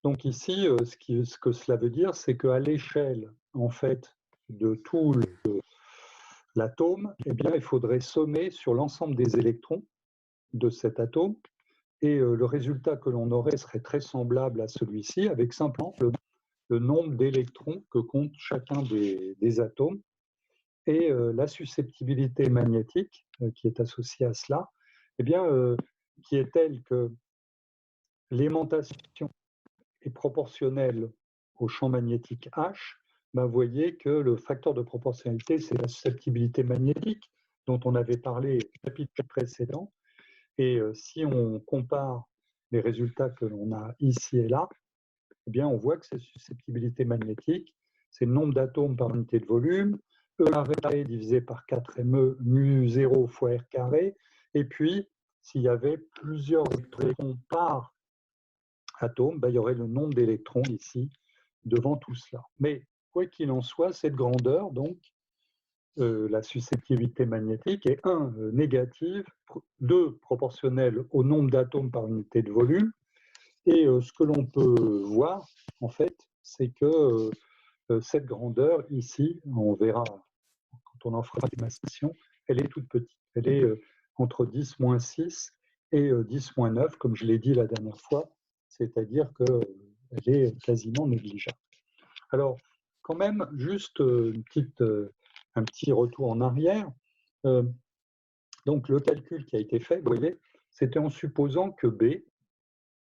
Donc ici, ce que cela veut dire, c'est qu'à l'échelle, en fait, de tout l'atome, eh bien, il faudrait sommer sur l'ensemble des électrons de cet atome, et le résultat que l'on aurait serait très semblable à celui-ci, avec simplement le nombre d'électrons que compte chacun des atomes, et la susceptibilité magnétique qui est associée à cela, eh bien, qui est telle que l'aimantation est proportionnelle au champ magnétique H. Ben, vous voyez que le facteur de proportionnalité, c'est la susceptibilité magnétique dont on avait parlé au chapitre précédent. Et si on compare les résultats que l'on a ici et là, eh bien, on voit que cette susceptibilité magnétique, c'est le nombre d'atomes par unité de volume, E carré divisé par 4ME, mu0 fois R carré, et puis, s'il y avait plusieurs électrons par atome, ben, il y aurait le nombre d'électrons ici devant tout cela. Mais quoi qu'il en soit, cette grandeur, donc, la susceptibilité magnétique est 1 négative, 2 proportionnelle au nombre d'atomes par unité de volume. Et ce que l'on peut voir, en fait, c'est que cette grandeur ici, on verra quand on en fera la démonstration, elle est toute petite. Elle est entre 10 moins 6 et 10-9, comme je l'ai dit la dernière fois, c'est-à-dire qu'elle est quasiment négligeable. Alors, quand même, juste un petit retour en arrière. Donc, le calcul qui a été fait, vous voyez, c'était en supposant que B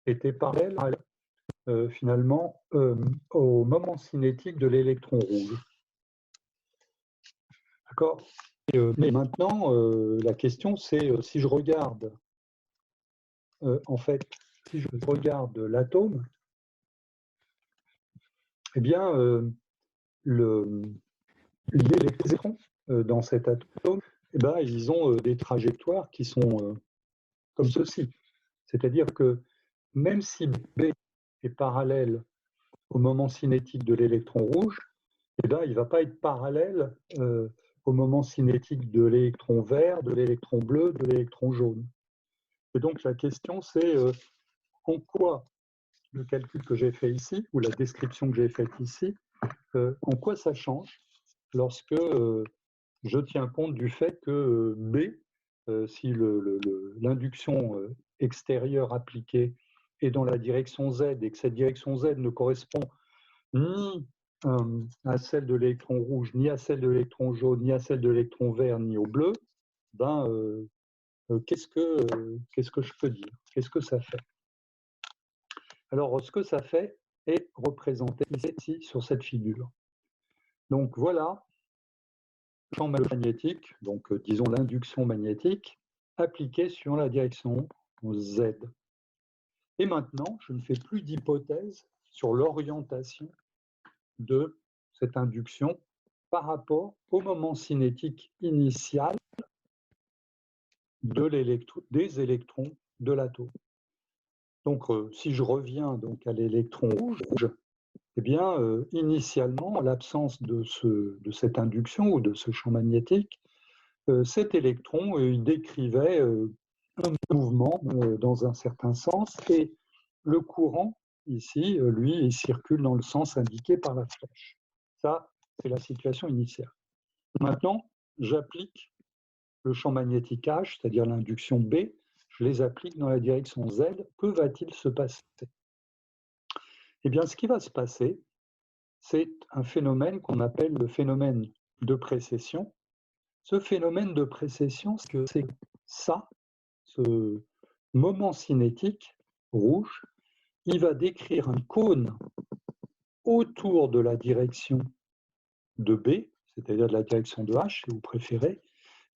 était parallèle finalement au moment cinétique de l'électron rouge. D'accord. Mais maintenant, la question, c'est si je regarde, en fait, si je regarde l'atome, eh bien, les électrons dans cet atome, eh ben, ils ont des trajectoires qui sont comme ceci. C'est-à-dire que même si B est parallèle au moment cinétique de l'électron rouge, eh ben, il ne va pas être parallèle au moment cinétique de l'électron vert, de l'électron bleu, de l'électron jaune. Et donc la question, c'est en quoi le calcul que j'ai fait ici, ou la description que j'ai faite ici, en quoi ça change lorsque je tiens compte du fait que B, si l'induction extérieure appliquée est dans la direction Z et que cette direction Z ne correspond ni à celle de l'électron rouge, ni à celle de l'électron jaune, ni à celle de l'électron vert, ni au bleu, ben, qu'est-ce que je peux dire? Qu'est-ce que ça fait? Alors, ce que ça fait est représenté ici sur cette figure. Donc, voilà le champ magnétique, donc disons l'induction magnétique, appliquée sur la direction Z. Et maintenant, je ne fais plus d'hypothèse sur l'orientation de cette induction par rapport au moment cinétique initial des électrons de l'atome. Donc, si je reviens donc à l'électron rouge, eh bien, initialement, en l'absence de cette induction ou de ce champ magnétique, cet électron, il décrivait un mouvement dans un certain sens, et le courant, ici, lui, il circule dans le sens indiqué par la flèche. Ça, c'est la situation initiale. Maintenant, j'applique le champ magnétique H, c'est-à-dire l'induction B, je les applique dans la direction Z. Que va-t-il se passer? Eh bien, ce qui va se passer, c'est un phénomène qu'on appelle le phénomène de précession. Ce phénomène de précession, c'est ça, ce moment cinétique rouge, il va décrire un cône autour de la direction de B, c'est-à-dire de la direction de H, si vous préférez.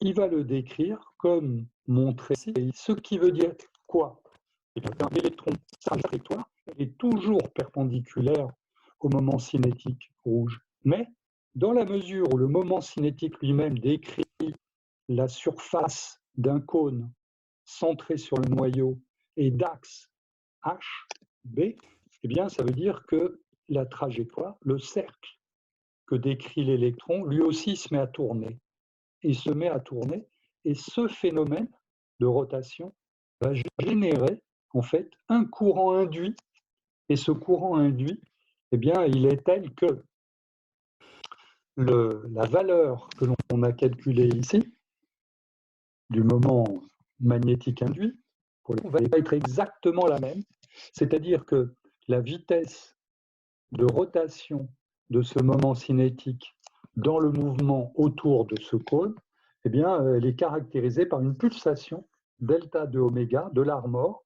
Il va le décrire comme montré ici, ce qui veut dire quoi? L'électron, sa trajectoire est toujours perpendiculaire au moment cinétique rouge. Mais dans la mesure où le moment cinétique lui-même décrit la surface d'un cône centré sur le noyau et d'axe H, B, eh bien, ça veut dire que la trajectoire, le cercle que décrit l'électron, lui aussi se met à tourner. Il se met à tourner, et ce phénomène de rotation va générer en fait un courant induit, et ce courant induit, eh bien, il est tel que la valeur que l'on a calculée ici, du moment magnétique induit, va être exactement la même, c'est-à-dire que la vitesse de rotation de ce moment cinétique dans le mouvement autour de ce cône, eh bien, elle est caractérisée par une pulsation delta de oméga de l'Armor,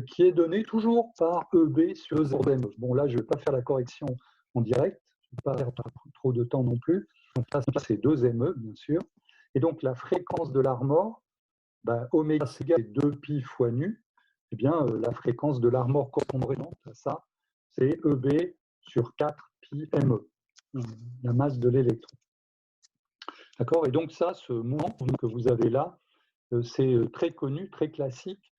qui est donnée toujours par EB sur EZ. Bon, là, je ne vais pas faire la correction en direct, je ne vais pas perdre trop de temps non plus. Donc, ça, c'est 2ME, bien sûr. Et donc, la fréquence de l'Armor, oméga c'est 2pi fois nu, eh bien, la fréquence de l'Armor correspondante à ça, c'est EB sur 4pi ME, la masse de l'électron. D'accord? Et donc ça, ce mouvement que vous avez là, c'est très connu, très classique.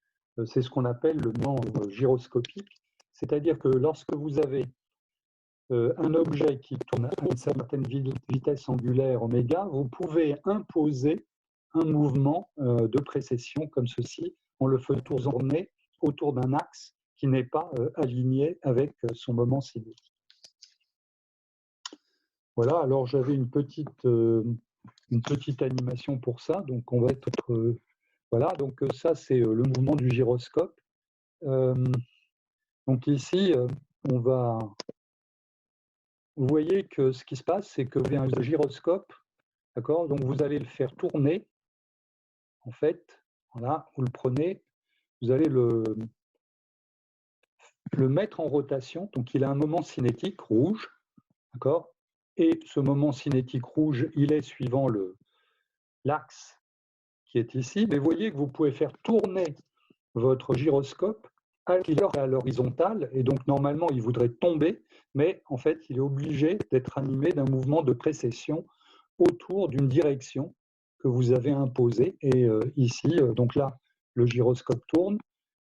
C'est ce qu'on appelle le mouvement gyroscopique. C'est-à-dire que lorsque vous avez un objet qui tourne à une certaine vitesse angulaire oméga, vous pouvez imposer un mouvement de précession comme ceci, en le faisant tourner autour d'un axe qui n'est pas aligné avec son moment cinétique. Voilà, alors j'avais une petite animation pour ça, donc on va être Voilà, donc ça, c'est le mouvement du gyroscope. Donc ici, on va... Vous voyez que ce qui se passe, c'est que vous avez un gyroscope, d'accord? Donc vous allez le faire tourner, en fait. Voilà, vous le prenez, vous allez le mettre en rotation. Donc il a un moment cinétique rouge, d'accord? Et ce moment cinétique rouge, il est suivant l'axe qui est ici. Mais vous voyez que vous pouvez faire tourner votre gyroscope à l'horizontale, et donc normalement il voudrait tomber, mais en fait il est obligé d'être animé d'un mouvement de précession autour d'une direction que vous avez imposée. Et ici, donc là, le gyroscope tourne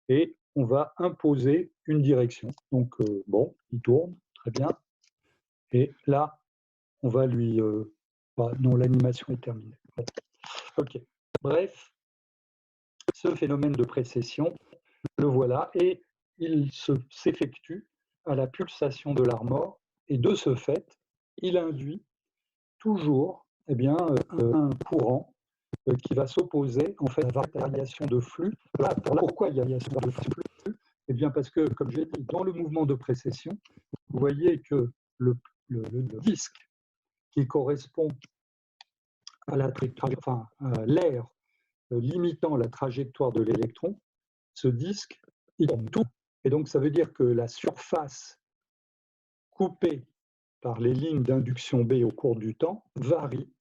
et on va imposer une direction. Donc bon, il tourne, très bien. Et là, on va lui... non, l'animation est terminée. Bon. Ok. Bref, ce phénomène de précession, le voilà, et il s'effectue à la pulsation de l'armor, et de ce fait, il induit toujours bien, un courant qui va s'opposer en fait à la variation de flux. Pourquoi il y a variation de flux? Eh bien parce que, comme j'ai dit, dans le mouvement de précession, vous voyez que le disque qui correspond à la enfin, l'air limitant la trajectoire de l'électron, ce disque, il tourne tout. Et donc, ça veut dire que la surface coupée par les lignes d'induction B au cours du temps varie.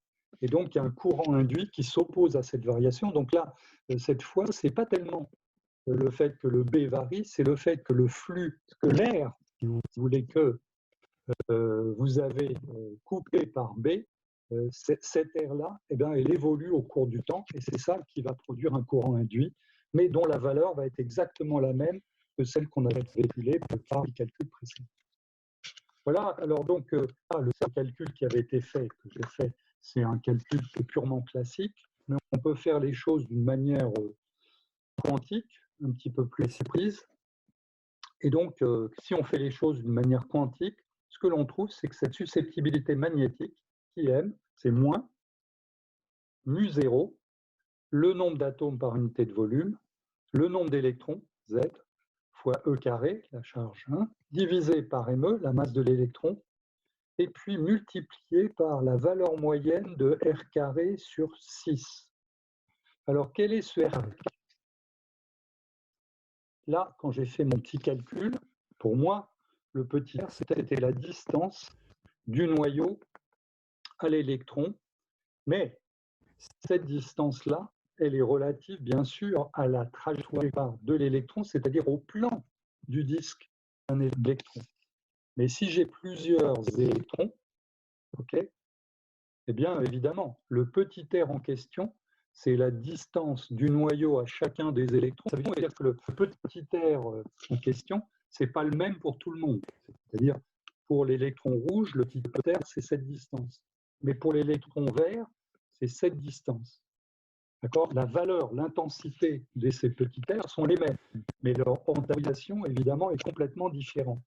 Et donc, il y a un courant induit qui s'oppose à cette variation. Donc là, cette fois, ce n'est pas tellement le fait que le B varie, c'est le fait que le flux, que l'air, si vous voulez, que vous avez coupé par B, cet air-là, eh bien, elle évolue au cours du temps, et c'est ça qui va produire un courant induit, mais dont la valeur va être exactement la même que celle qu'on avait calculée par les calculs précédents. Voilà, alors donc, le calcul qui avait été fait, que j'ai fait, c'est un calcul qui est purement classique, mais on peut faire les choses d'une manière quantique, un petit peu plus précise. Et donc, si on fait les choses d'une manière quantique, ce que l'on trouve, c'est que cette susceptibilité magnétique, qui m, c'est moins mu0, le nombre d'atomes par unité de volume, le nombre d'électrons, Z, fois E carré, la charge 1, divisé par ME, la masse de l'électron, et puis multiplié par la valeur moyenne de R carré sur 6. Alors, quel est ce R carré? Là, quand j'ai fait mon petit calcul, pour moi, le petit r, c'était la distance du noyau à l'électron, mais cette distance-là, elle est relative, bien sûr, à la trajectoire de l'électron, c'est-à-dire au plan du disque d'un électron. Mais si j'ai plusieurs électrons, ok, eh bien, évidemment, le petit r en question, c'est la distance du noyau à chacun des électrons. Ça veut dire que le petit r en question, ce n'est pas le même pour tout le monde. C'est-à-dire, pour l'électron rouge, le petit r, c'est cette distance. Mais pour l'électron vert, c'est cette distance. D'accord? La valeur, l'intensité de ces petits r sont les mêmes, mais leur orientation, évidemment, est complètement différente.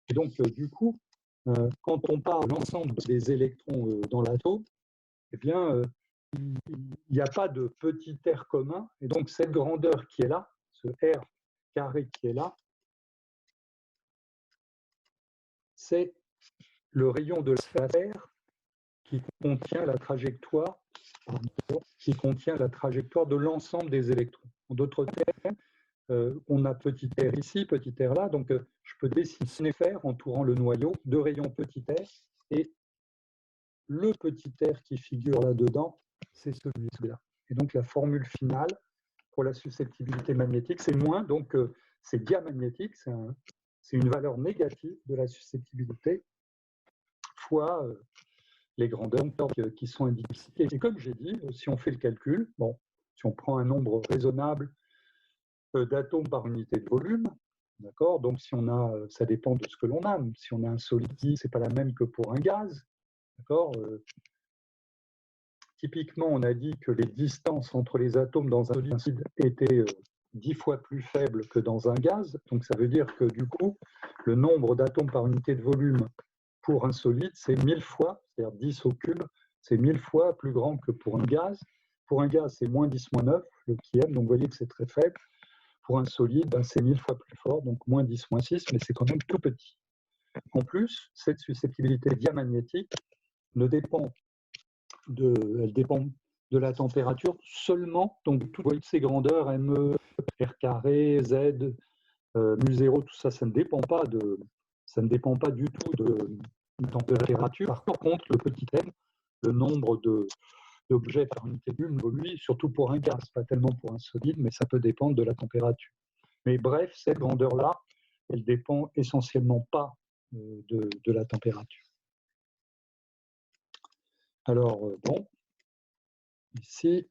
Et donc, du coup, quand on parle de l'ensemble des électrons dans l'atome, eh bien, il n'y a pas de petit r commun. Et donc, cette grandeur qui est là, ce r carré qui est là, c'est le rayon de la sphère qui contient la trajectoire, de l'ensemble des électrons. En d'autres termes, on a petit r ici, petit r là, donc je peux dessiner faire entourant le noyau deux rayons petit r, et le petit r qui figure là-dedans, c'est celui-là. Et donc la formule finale pour la susceptibilité magnétique, c'est moins, donc c'est diamagnétique, c'est une valeur négative de la susceptibilité, fois les grandeurs qui sont indiquées. Et comme j'ai dit, si on fait le calcul, bon, si on prend un nombre raisonnable d'atomes par unité de volume, d'accord, donc si on a, ça dépend de ce que l'on a, si on a un solide, c'est pas la même que pour un gaz, d'accord. Typiquement, on a dit que les distances entre les atomes dans un solide étaient 10 fois plus faibles que dans un gaz, donc ça veut dire que du coup, le nombre d'atomes par unité de volume pour un solide, c'est 1000 fois, c'est-à-dire 10 au cube, c'est 1000 fois plus grand que pour un gaz. Pour un gaz, c'est moins 10, moins 9, le QM, donc vous voyez que c'est très faible. Pour un solide, ben, c'est 1000 fois plus fort, donc moins 10, moins 6, mais c'est quand même tout petit. En plus, cette susceptibilité diamagnétique elle dépend de la température seulement, donc toutes ces grandeurs, ME, R carré, Z, mu0, tout ça, ça ne dépend pas du tout de température. Par contre, le petit m, le nombre d'objets par unité de volume, lui, surtout pour un gaz, pas tellement pour un solide, mais ça peut dépendre de la température. Mais bref, cette grandeur-là, elle dépend essentiellement pas de la température. Alors, bon, ici,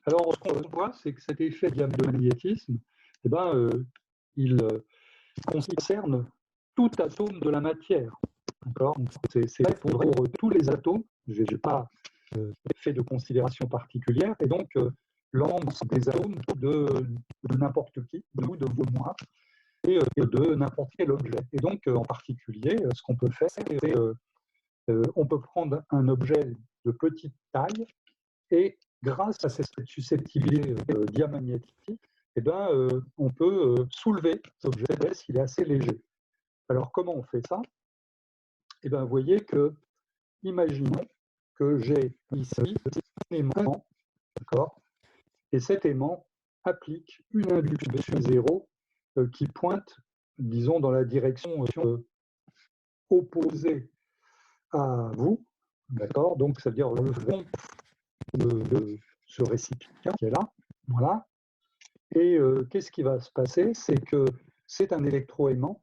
alors ce qu'on voit, c'est que cet effet de magnétisme, eh ben, il concerne tout atome de la matière. C'est vrai pour tous les atomes. Je n'ai pas fait de considération particulière. Et donc, l'ensemble des atomes de n'importe qui, de vous, de vous, de moi, et de n'importe quel objet. Et donc, en particulier, ce qu'on peut faire, c'est on peut prendre un objet de petite taille et grâce à cette susceptibilité diamagnétique, eh ben, on peut soulever cet objet s'il est assez léger. Alors, comment on fait ça? Eh bien, vous voyez que, imaginons que j'ai ici un aimant, d'accord, et cet aimant applique une induction 0 qui pointe, disons, dans la direction opposée à vous, d'accord. Donc, ça veut dire le fond de ce récipient qui est là, voilà. Et qu'est-ce qui va se passer? C'est que c'est un électroaimant,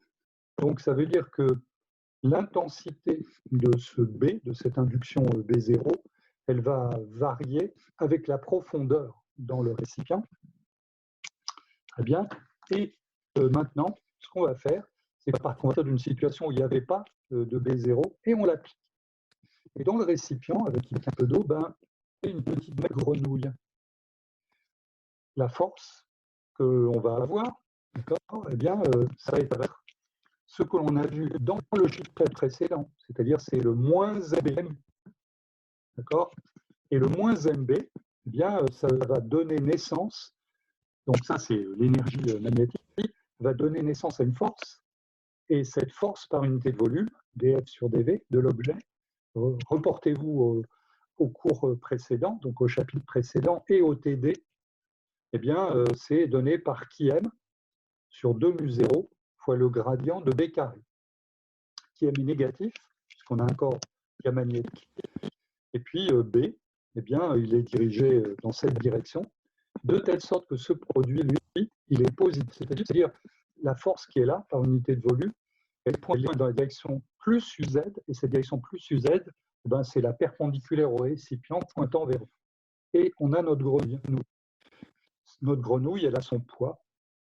donc ça veut dire que l'intensité de ce B, de cette induction B0, elle va varier avec la profondeur dans le récipient. Très bien. Et maintenant, ce qu'on va faire, c'est qu'à partir d'une situation où il n'y avait pas de B0, et on l'applique. Et dans le récipient, avec un peu d'eau, ben, il y a une petite grenouille. La force que l'on va avoir, eh bien, ça va être ce que l'on a vu dans le chiffre précédent, c'est-à-dire c'est le moins MB. D'accord? Et le moins MB, eh bien, ça va donner naissance, donc ça c'est l'énergie magnétique, va donner naissance à une force, et cette force par unité de volume, dF sur dV, de l'objet, reportez-vous au cours précédent, donc au chapitre précédent, et au TD, eh bien, c'est donné par Qm sur 2 mu0 fois le gradient de B carré. Qm est négatif, puisqu'on a un corps diamagnétique, et puis B, eh bien, il est dirigé dans cette direction, de telle sorte que ce produit, lui, il est positif. C'est-à-dire la force qui est là, par unité de volume, elle pointe dans la direction plus UZ, et cette direction plus UZ, eh ben, c'est la perpendiculaire au récipient pointant vers vous. Et on a notre grenouille. Notre grenouille, elle a son poids.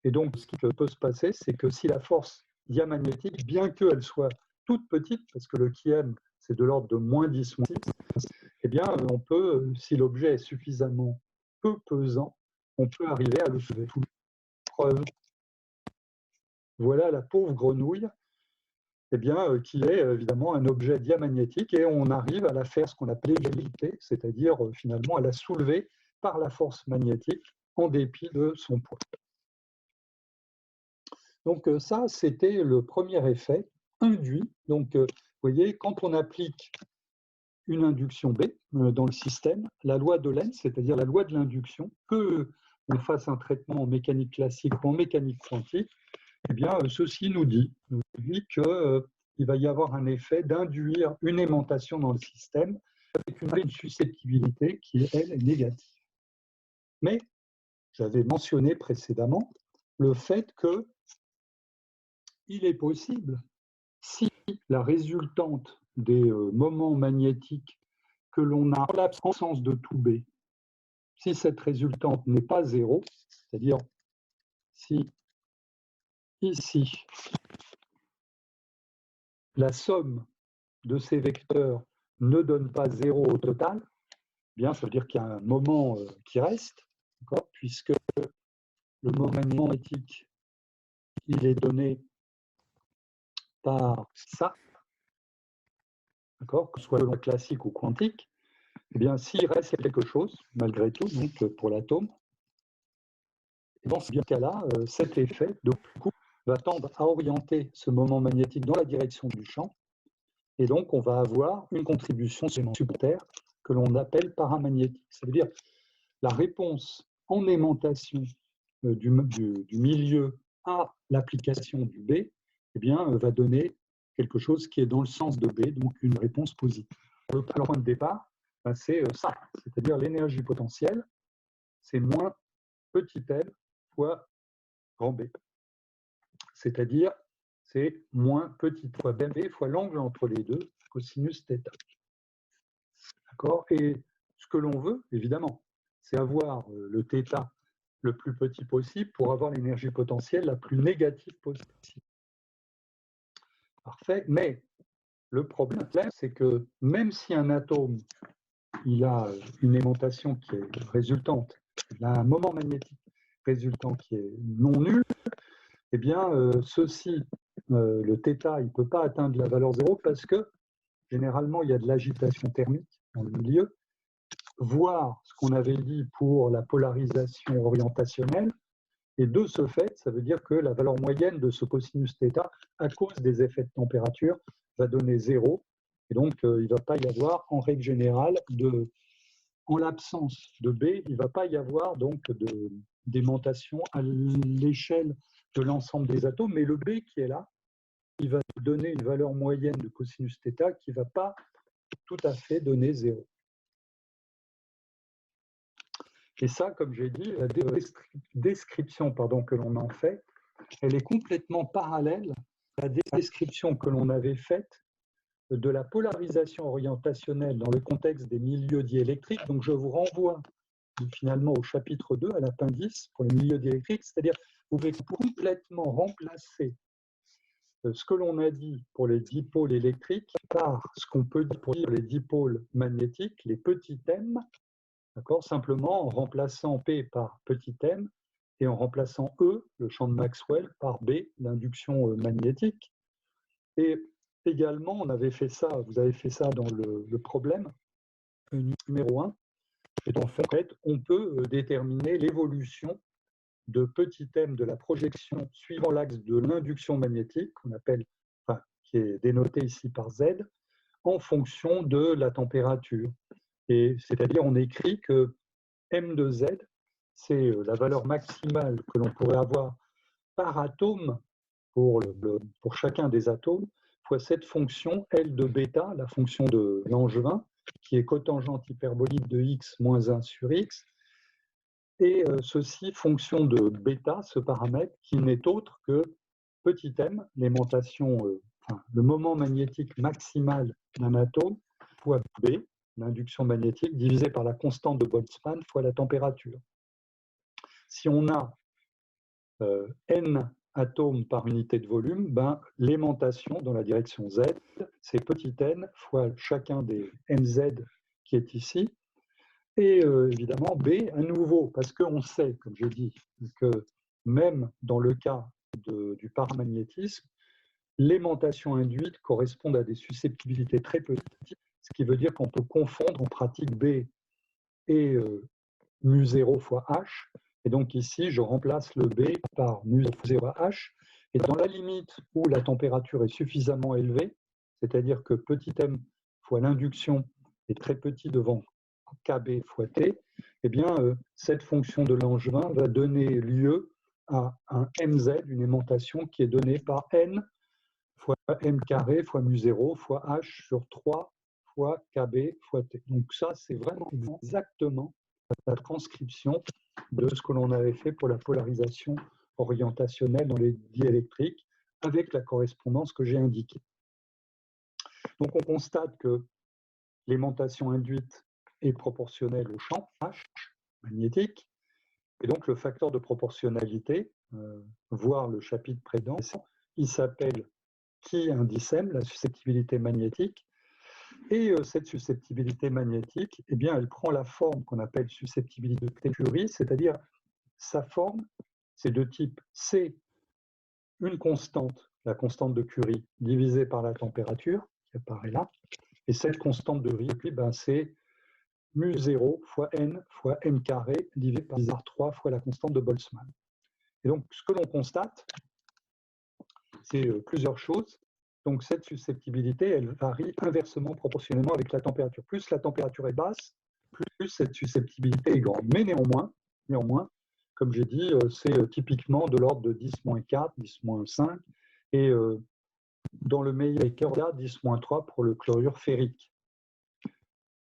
Et donc, ce qui peut se passer, c'est que si la force diamagnétique, bien qu'elle soit toute petite, parce que le Qm, c'est de l'ordre de moins 10, moins 6, eh bien, on peut, si l'objet est suffisamment peu pesant, on peut arriver à le soulever. Preuve. Voilà la pauvre grenouille, eh bien, qui est évidemment un objet diamagnétique, et on arrive à la faire ce qu'on appelle l'égalité, c'est-à-dire finalement à la soulever par la force magnétique en dépit de son poids. Donc ça, c'était le premier effet induit. Donc, vous voyez, quand on applique une induction B dans le système, la loi de Lenz, c'est-à-dire la loi de l'induction, que on fasse un traitement en mécanique classique ou en mécanique quantique, eh bien, ceci nous dit qu'il va y avoir un effet d'induire une aimantation dans le système avec une susceptibilité qui, elle, est négative. Mais j'avais mentionné précédemment le fait que il est possible, si la résultante des moments magnétiques que l'on a en l'absence de tout B, si cette résultante n'est pas zéro, c'est-à-dire si ici la somme de ces vecteurs ne donne pas zéro au total, eh bien ça veut dire qu'il y a un moment qui reste, puisque le moment magnétique, il est donné par ça, que ce soit classique ou quantique, eh bien, s'il reste quelque chose, malgré tout, donc pour l'atome, dans ce cas-là, cet effet, de coup, va tendre à orienter ce moment magnétique dans la direction du champ, et donc on va avoir une contribution supplémentaire que l'on appelle paramagnétique. Ça veut dire la réponse en aimantation du milieu à l'application du B, eh bien, va donner quelque chose qui est dans le sens de B, donc une réponse positive. Le point de départ, ben, c'est ça, c'est-à-dire l'énergie potentielle, c'est moins petit m fois grand B. C'est-à-dire, c'est moins petit fois B fois l'angle entre les deux, cosinus θ. D'accord? Et ce que l'on veut, évidemment, c'est avoir le θ le plus petit possible pour avoir l'énergie potentielle la plus négative possible. Parfait, mais le problème, c'est que même si un atome il a une aimantation qui est résultante, il a un moment magnétique résultant qui est non nul, eh bien, ceci, le θ, il ne peut pas atteindre la valeur 0 parce que généralement, il y a de l'agitation thermique dans le milieu, voire ce qu'on avait dit pour la polarisation orientationnelle. Et de ce fait, ça veut dire que la valeur moyenne de ce cosinus θ, à cause des effets de température, va donner 0. Et donc, il ne va pas y avoir, en règle générale, en l'absence de B, il ne va pas y avoir donc d'aimantation à l'échelle de l'ensemble des atomes. Mais le B qui est là, il va donner une valeur moyenne de cosinus θ qui ne va pas tout à fait donner 0. Et ça, comme j'ai dit, la description que l'on en fait, elle est complètement parallèle à la description que l'on avait faite de la polarisation orientationnelle dans le contexte des milieux diélectriques. Donc je vous renvoie finalement au chapitre 2, à l'appendice pour les milieux diélectriques, c'est-à-dire vous pouvez complètement remplacer ce que l'on a dit pour les dipôles électriques par ce qu'on peut dire pour les dipôles magnétiques, les petits m, simplement en remplaçant P par petit m et en remplaçant E, le champ de Maxwell, par B, l'induction magnétique. Et également, on avait fait ça, vous avez fait ça dans le problème numéro 1. Et en fait, on peut déterminer l'évolution de petit m de la projection suivant l'axe de l'induction magnétique, qu'on appelle, qui est dénoté ici par Z, en fonction de la température. Et c'est-à-dire, on écrit que m de Z, c'est la valeur maximale que l'on pourrait avoir par atome pour chacun des atomes, fois cette fonction L de bêta, la fonction de Langevin, qui est cotangente hyperbolique de x moins 1 sur x, et ceci fonction de bêta, ce paramètre, qui n'est autre que petit m, l'aimantation, le moment magnétique maximal d'un atome, fois B, l'induction magnétique, divisé par la constante de Boltzmann fois la température. Si on a n atomes par unité de volume, ben, l'aimantation dans la direction Z, c'est petit n fois chacun des nz qui est ici, et évidemment B à nouveau, parce qu'on sait, comme j'ai dit, que même dans le cas du paramagnétisme, l'aimantation induite correspond à des susceptibilités très petites, ce qui veut dire qu'on peut confondre en pratique B et mu0 fois H. Et donc ici, je remplace le B par mu0 fois H. Et dans la limite où la température est suffisamment élevée, c'est-à-dire que petit m fois l'induction est très petit devant KB fois T, eh bien, cette fonction de Langevin va donner lieu à un mz, une aimantation qui est donnée par n fois m carré fois mu0 fois h sur 3 fois kb fois t. Donc ça, c'est vraiment exactement la transcription de ce que l'on avait fait pour la polarisation orientationnelle dans les diélectriques avec la correspondance que j'ai indiquée. Donc on constate que l'aimantation induite est proportionnelle au champ H magnétique, et donc le facteur de proportionnalité, voir le chapitre précédent, il s'appelle qui indice M, la susceptibilité magnétique, et cette susceptibilité magnétique, eh bien, elle prend la forme qu'on appelle susceptibilité de Curie, c'est-à-dire sa forme, c'est de type C, une constante, la constante de Curie, divisée par la température, qui apparaît là, et cette constante de Curie, ben, c'est mu0 fois n fois m carré divisé par 3 fois la constante de Boltzmann. Et donc, ce que l'on constate, c'est plusieurs choses. Donc, cette susceptibilité, elle varie inversement proportionnellement avec la température. Plus la température est basse, plus cette susceptibilité est grande. Mais néanmoins, comme j'ai dit, c'est typiquement de l'ordre de 10-4, 10-5, et dans le meilleur des cas, 10-3 pour le chlorure ferrique.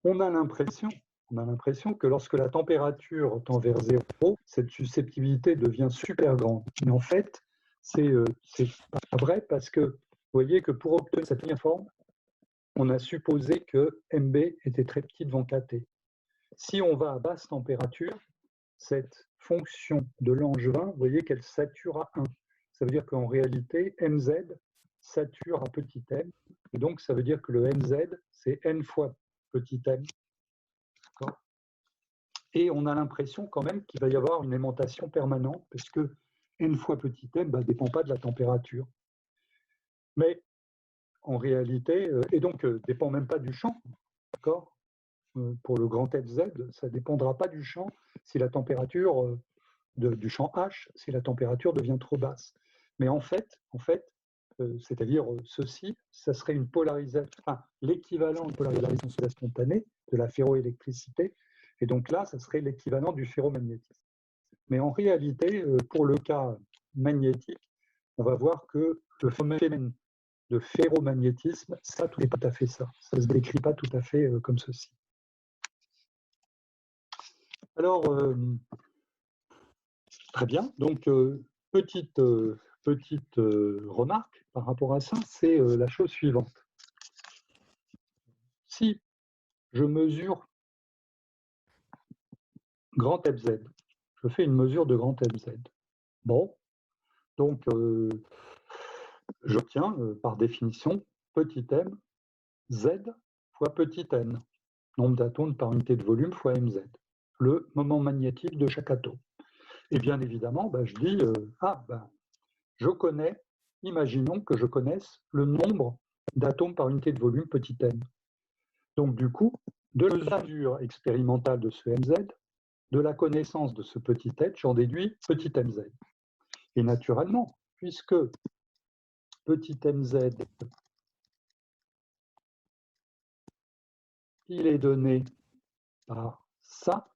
On a l'impression que lorsque la température tend vers 0, cette susceptibilité devient super grande. Mais en fait, c'est pas vrai parce que vous voyez que pour obtenir cette ligne forme, on a supposé que MB était très petit devant KT. Si on va à basse température, cette fonction de Langevin, vous voyez qu'elle sature à 1. Ça veut dire qu'en réalité, MZ sature à petit m. Et donc, ça veut dire que le MZ, c'est n fois petit m. Et on a l'impression quand même qu'il va y avoir une aimantation permanente, parce que n fois petit m ne dépend pas de la température. Mais en réalité, et donc ne dépend même pas du champ, d'accord ? Pour le grand FZ, ça ne dépendra pas du champ si la température du champ H, si la température devient trop basse. Mais en fait, c'est-à-dire ceci, ça serait une polarisation, enfin, l'équivalent de polarisation spontanée de la ferroélectricité, et donc là, ça serait l'équivalent du ferromagnétisme. Mais en réalité, pour le cas magnétique, on va voir que le phénomène de ferromagnétisme, ça n'est pas tout à fait ça. Ça ne se décrit pas tout à fait comme ceci. Alors, très bien. Donc, petite remarque par rapport à ça, c'est la chose suivante. Si je mesure grand FZ, je fais une mesure de grand FZ. Bon, donc j'obtiens par définition petit m z fois petit n, nombre d'atomes par unité de volume fois mz, le moment magnétique de chaque atome. Et bien évidemment, je dis, je connais, imaginons que je connaisse le nombre d'atomes par unité de volume petit m. Donc du coup, de la mesure expérimentale de ce mz, de la connaissance de ce petit h, j'en déduis petit mz. Et naturellement, puisque petit mz, il est donné par ça,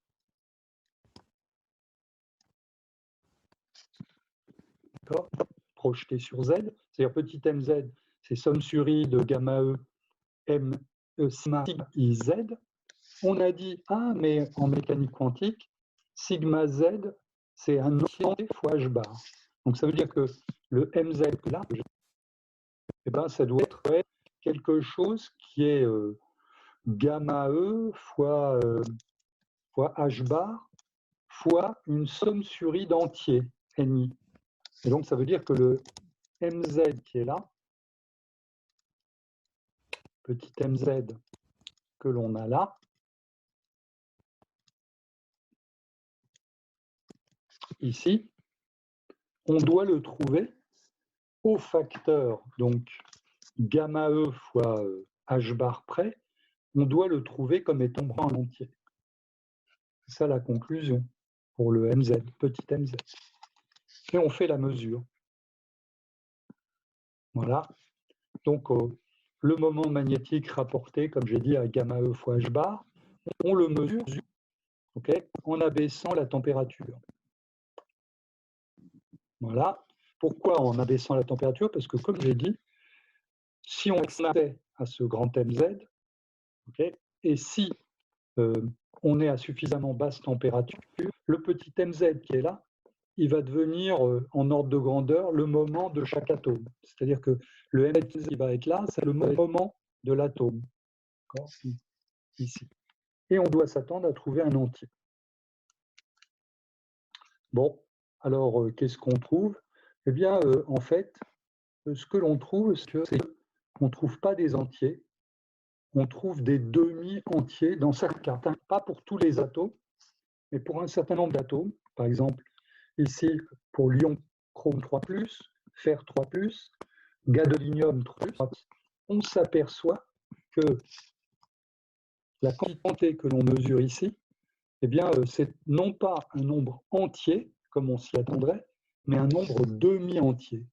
projeté sur z, c'est-à-dire petit mz, c'est somme sur i de gamma e, m, sigma iz. On a dit, mais en mécanique quantique, sigma z, c'est un entier fois h bar. Donc ça veut dire que le mz là, ça doit être quelque chose qui est gamma e fois h bar fois une somme sur i d'entier, ni. Et donc ça veut dire que le mz qui est là, petit mz que l'on a là, ici, on doit le trouver au facteur, donc gamma e fois h bar près, on doit le trouver comme étant en entier. C'est ça la conclusion pour le mz, petit mz. Et on fait la mesure. Voilà. Donc, le moment magnétique rapporté, comme j'ai dit, à gamma e fois h bar, on le mesure en abaissant la température. Voilà. Pourquoi en abaissant la température? Parce que, comme j'ai dit, si on accède à ce grand mz, et si on est à suffisamment basse température, le petit mz qui est là, il va devenir en ordre de grandeur le moment de chaque atome. C'est-à-dire que le mz qui va être là, c'est le moment de l'atome. Ici. Et on doit s'attendre à trouver un entier. Bon, alors qu'est-ce qu'on trouve? Eh bien, en fait, ce que l'on trouve, c'est qu'on ne trouve pas des entiers, on trouve des demi-entiers dans certains cas, pas pour tous les atomes, mais pour un certain nombre d'atomes. Par exemple, ici, pour l'ion chrome 3+, fer 3+, gadolinium 3+, on s'aperçoit que la quantité que l'on mesure ici, eh bien, c'est non pas un nombre entier, comme on s'y attendrait, mais un nombre demi-entier.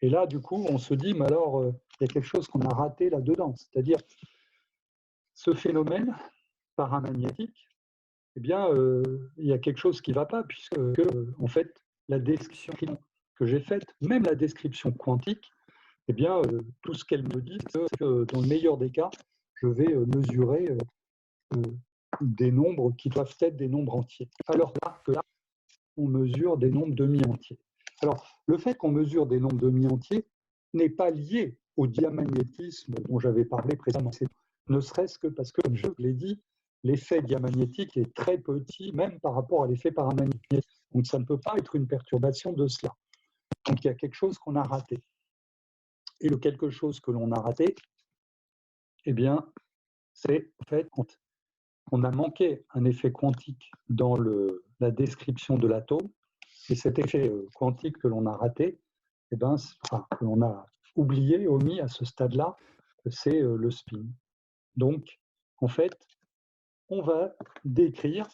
Et là, du coup, on se dit, mais alors, il y a quelque chose qu'on a raté là-dedans. C'est-à-dire, ce phénomène paramagnétique, eh bien, il y a quelque chose qui ne va pas, puisque, en fait, la description que j'ai faite, même la description quantique, eh bien, tout ce qu'elle me dit, c'est que dans le meilleur des cas, je vais mesurer des nombres qui doivent être des nombres entiers. Alors que là, on mesure des nombres demi-entiers. Alors, le fait qu'on mesure des nombres demi-entiers n'est pas lié au diamagnétisme dont j'avais parlé précédemment. Ne serait-ce que parce que, comme je l'ai dit, l'effet diamagnétique est très petit, même par rapport à l'effet paramagnétique. Donc, ça ne peut pas être une perturbation de cela. Donc, il y a quelque chose qu'on a raté. Et le quelque chose que l'on a raté, eh bien, c'est en fait qu'on a manqué un effet quantique dans la description de l'atome. Et cet effet quantique que l'on a raté, eh ben, que l'on a oublié, omis à ce stade-là, c'est le spin. Donc, en fait, on va décrire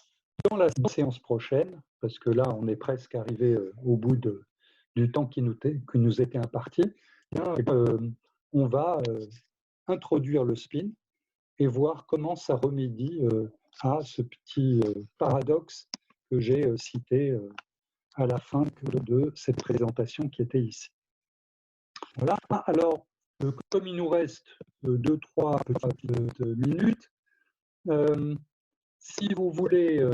dans la séance prochaine, parce que là, on est presque arrivé au bout du temps qui nous était imparti, on va introduire le spin et voir comment ça remédie à ce petit paradoxe que j'ai cité à la fin de cette présentation qui était ici. Voilà. Alors, comme il nous reste 2-3 petites minutes, si vous voulez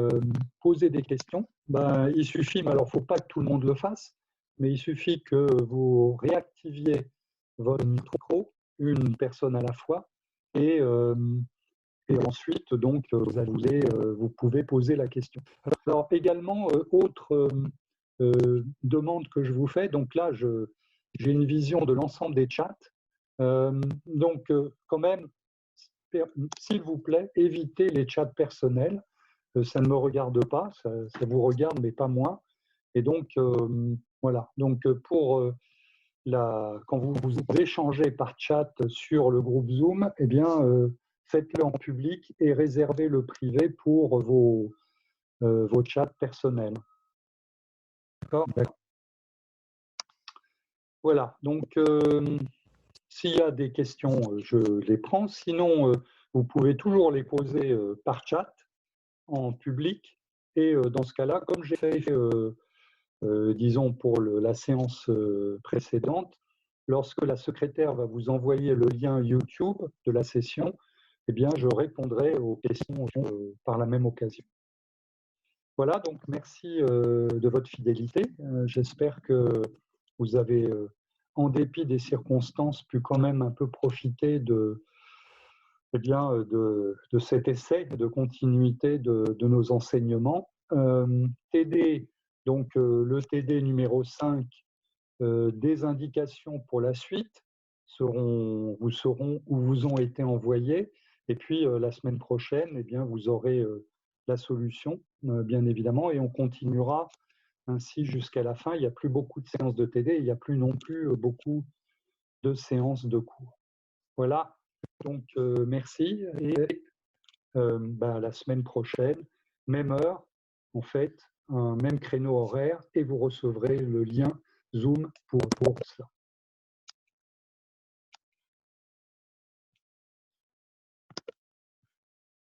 poser des questions, ben, il suffit, mais alors il ne faut pas que tout le monde le fasse, mais il suffit que vous réactiviez votre micro, une personne à la fois, et ensuite, donc, vous pouvez poser la question. Alors, également, autre demande que je vous fais, donc là, j'ai une vision de l'ensemble des chats. Donc, quand même, s'il vous plaît, évitez les chats personnels. Ça ne me regarde pas, ça vous regarde, mais pas moi. Et donc, voilà. Donc, quand vous échangez par chat sur le groupe Zoom, eh bien, faites-le en public et réservez le privé pour vos chats personnels. D'accord ? Voilà. Donc, s'il y a des questions, je les prends. Sinon, vous pouvez toujours les poser par chat, en public. Et dans ce cas-là, comme j'ai fait, disons, pour la séance précédente, lorsque la secrétaire va vous envoyer le lien YouTube de la session, eh bien, je répondrai aux questions par la même occasion. Voilà, donc merci de votre fidélité. J'espère que vous avez, en dépit des circonstances, pu quand même un peu profiter de cet essai de continuité de nos enseignements. TD, donc le TD numéro 5, des indications pour la suite vous ont été envoyées. Et puis la semaine prochaine, eh bien, vous aurez la solution, bien évidemment, et on continuera ainsi jusqu'à la fin. Il n'y a plus beaucoup de séances de TD, il n'y a plus non plus beaucoup de séances de cours. Voilà, donc merci, et la semaine prochaine, même heure, en fait, un même créneau horaire, et vous recevrez le lien Zoom pour cela.